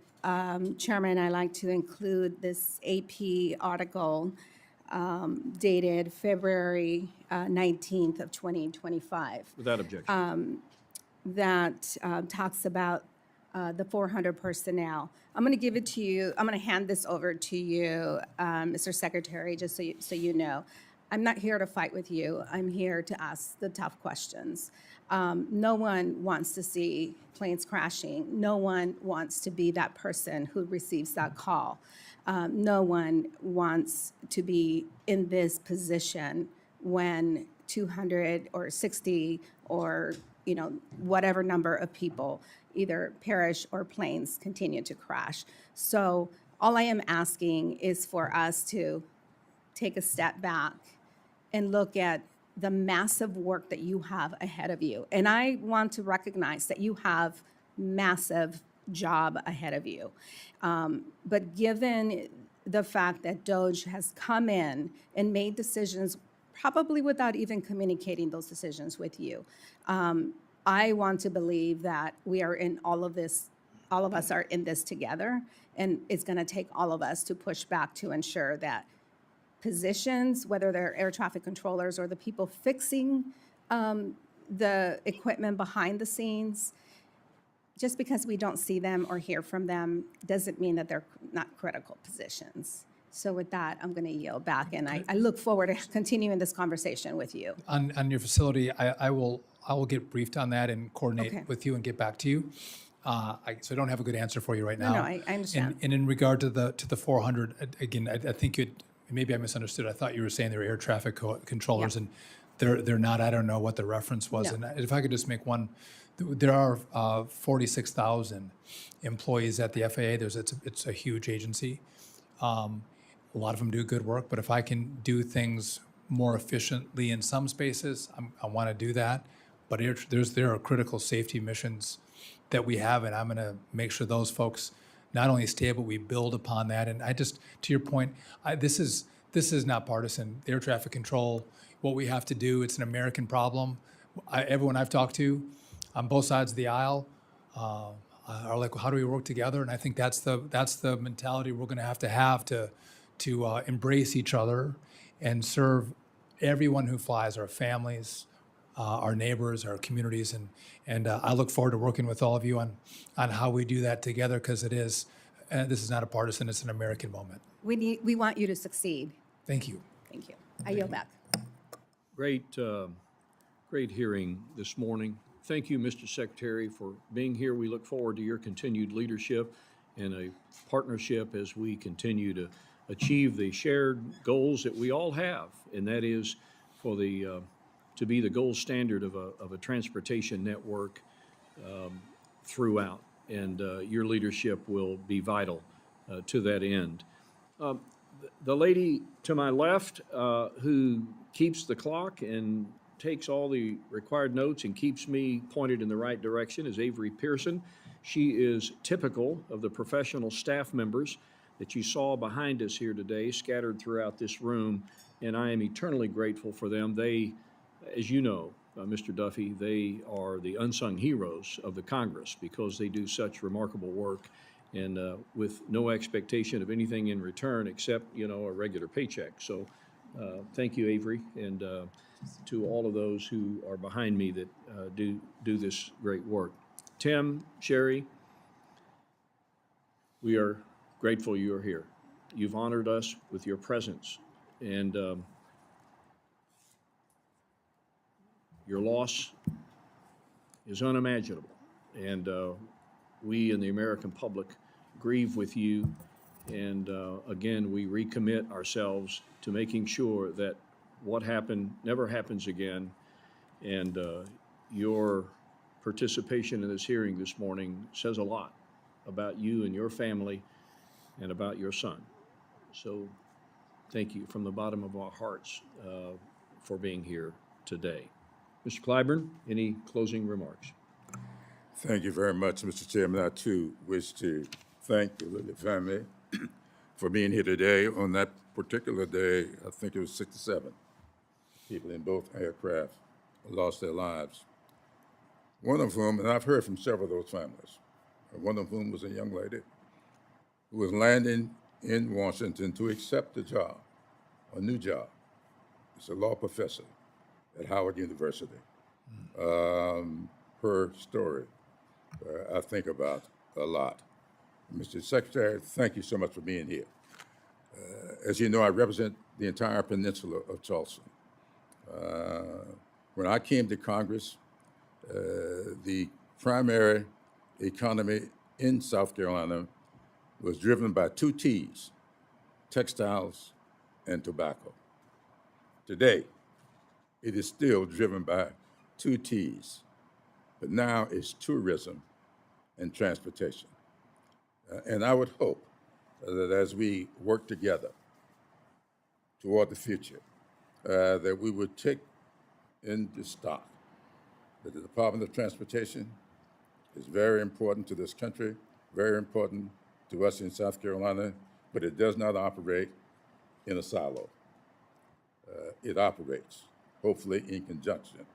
Chairman, I like to include this AP article dated February 19th of 2025.
Without objection.
That talks about the 400 personnel. I'm going to give it to you. I'm going to hand this over to you, Mr. Secretary, just so you know. I'm not here to fight with you. I'm here to ask the tough questions. No one wants to see planes crashing. No one wants to be that person who receives that call. No one wants to be in this position when 200 or 60 or whatever number of people either perish or planes continue to crash. So all I am asking is for us to take a step back and look at the massive work that you have ahead of you. And I want to recognize that you have massive job ahead of you. But given the fact that DOJ has come in and made decisions probably without even communicating those decisions with you, I want to believe that we are in all of this, all of us are in this together, and it's going to take all of us to push back to ensure that positions, whether they're air traffic controllers or the people fixing the equipment behind the scenes, just because we don't see them or hear from them doesn't mean that they're not critical positions. So with that, I'm going to yield back, and I look forward to continuing this conversation with you.
On your facility, I will get briefed on that and coordinate with you and get back to you. So I don't have a good answer for you right now.
No, I understand.
And in regard to the 400, again, I think maybe I misunderstood. I thought you were saying they were air traffic controllers, and they're not. I don't know what the reference was.
No.
And if I could just make one, there are 46,000 employees at the FAA. It's a huge agency. A lot of them do good work, but if I can do things more efficiently in some spaces, I want to do that. But there are critical safety missions that we have, and I'm going to make sure those folks not only stay, but we build upon that. And to your point, this is not partisan. Air traffic control, what we have to do, it's an American problem. Everyone I've talked to on both sides of the aisle are like, well, how do we work together? And I think that's the mentality we're going to have to embrace each other and serve everyone who flies, our families, our neighbors, our communities, and I look forward to working with all of you on how we do that together, because this is not a partisan, it's an American moment.
We want you to succeed.
Thank you.
Thank you. I yield back.
Great, great hearing this morning. Thank you, Mr. Secretary, for being here. We look forward to your continued leadership and a partnership as we continue to achieve the shared goals that we all have, and that is for the to be the gold standard of a transportation network throughout. And your leadership will be vital to that end. The lady to my left who keeps the clock and takes all the required notes and keeps me pointed in the right direction is Avery Pearson. She is typical of the professional staff members that you saw behind us here today, scattered throughout this room, and I am eternally grateful for them. They, as you know, Mr. Duffy, they are the unsung heroes of the Congress because they do such remarkable work and with no expectation of anything in return except, a regular paycheck. So thank you, Avery, and to all of those who are behind me that do this great work. Tim, Sherry, we are grateful you are here. You've honored us with your presence, and your loss is unimaginable. And we in the American public grieve with you. And again, we recommit ourselves to making sure that what happened never happens again. And your participation in this hearing this morning says a lot about you and your family and about your son. So thank you from the bottom of our hearts for being here today. Mr. Clyburn, any closing remarks?
Thank you very much, Mr. Chairman. I too wish to thank the Lilly family for being here today. On that particular day, I think it was 67 people in both aircraft lost their lives. One of whom, and I've heard from several of those families, one of whom was a young lady who was landing in Washington to accept a job, a new job. She's a law professor at Howard University. Her story I think about a lot. Mr. Secretary, thank you so much for being here. As you know, I represent the entire peninsula of Charleston. When I came to Congress, the primary economy in South Carolina was driven by two T's, textiles and tobacco. Today, it is still driven by two T's, but now it's tourism and transportation. And I would hope that as we work together toward the future, that we would take into stock that the Department of Transportation is very important to this country, very important to us in South Carolina, but it does not operate in a silo. It operates, hopefully in conjunction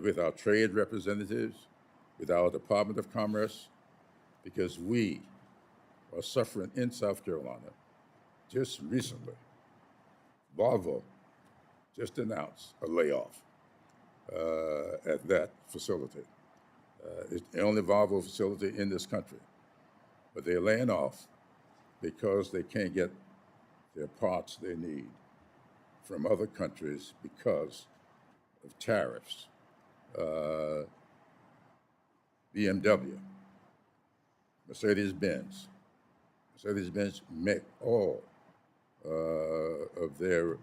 with our trade representatives, with our Department of Commerce, because we are suffering in South Carolina. Just recently, Volvo just announced a layoff at that facility. It's the only Volvo facility in this country, but they're laying off because they can't get their parts they need from other countries because of tariffs. BMW, Mercedes-Benz make all of their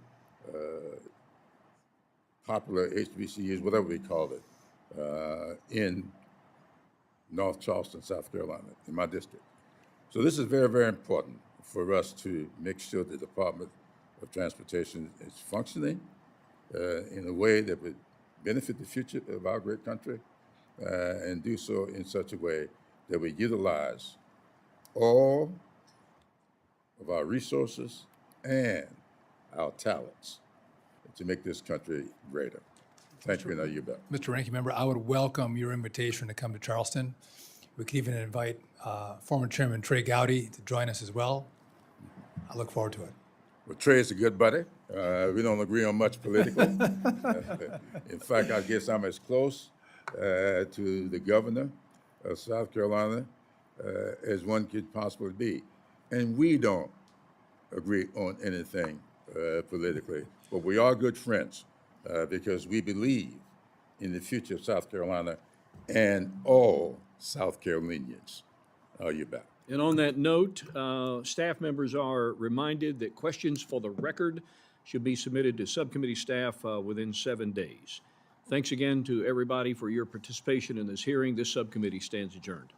popular HBCUs, whatever we call it, in North Charleston, South Carolina, in my district. So this is very, very important for us to make sure the Department of Transportation is functioning in a way that would benefit the future of our great country and do so in such a way that we utilize all of our resources and our talents to make this country greater. Thank you, and I yield back.
Mr. Ranking Member, I would welcome your invitation to come to Charleston. We could even invite former Chairman Trey Gowdy to join us as well. I look forward to it.
Well, Trey's a good buddy. We don't agree on much politically. In fact, I guess I'm as close to the governor of South Carolina as one could possibly be. And we don't agree on anything politically, but we are good friends because we believe in the future of South Carolina and all South Carolinians. You bet.
And on that note, staff members are reminded that questions for the record should be submitted to subcommittee staff within 7 days. Thanks again to everybody for your participation in this hearing. This subcommittee stands adjourned.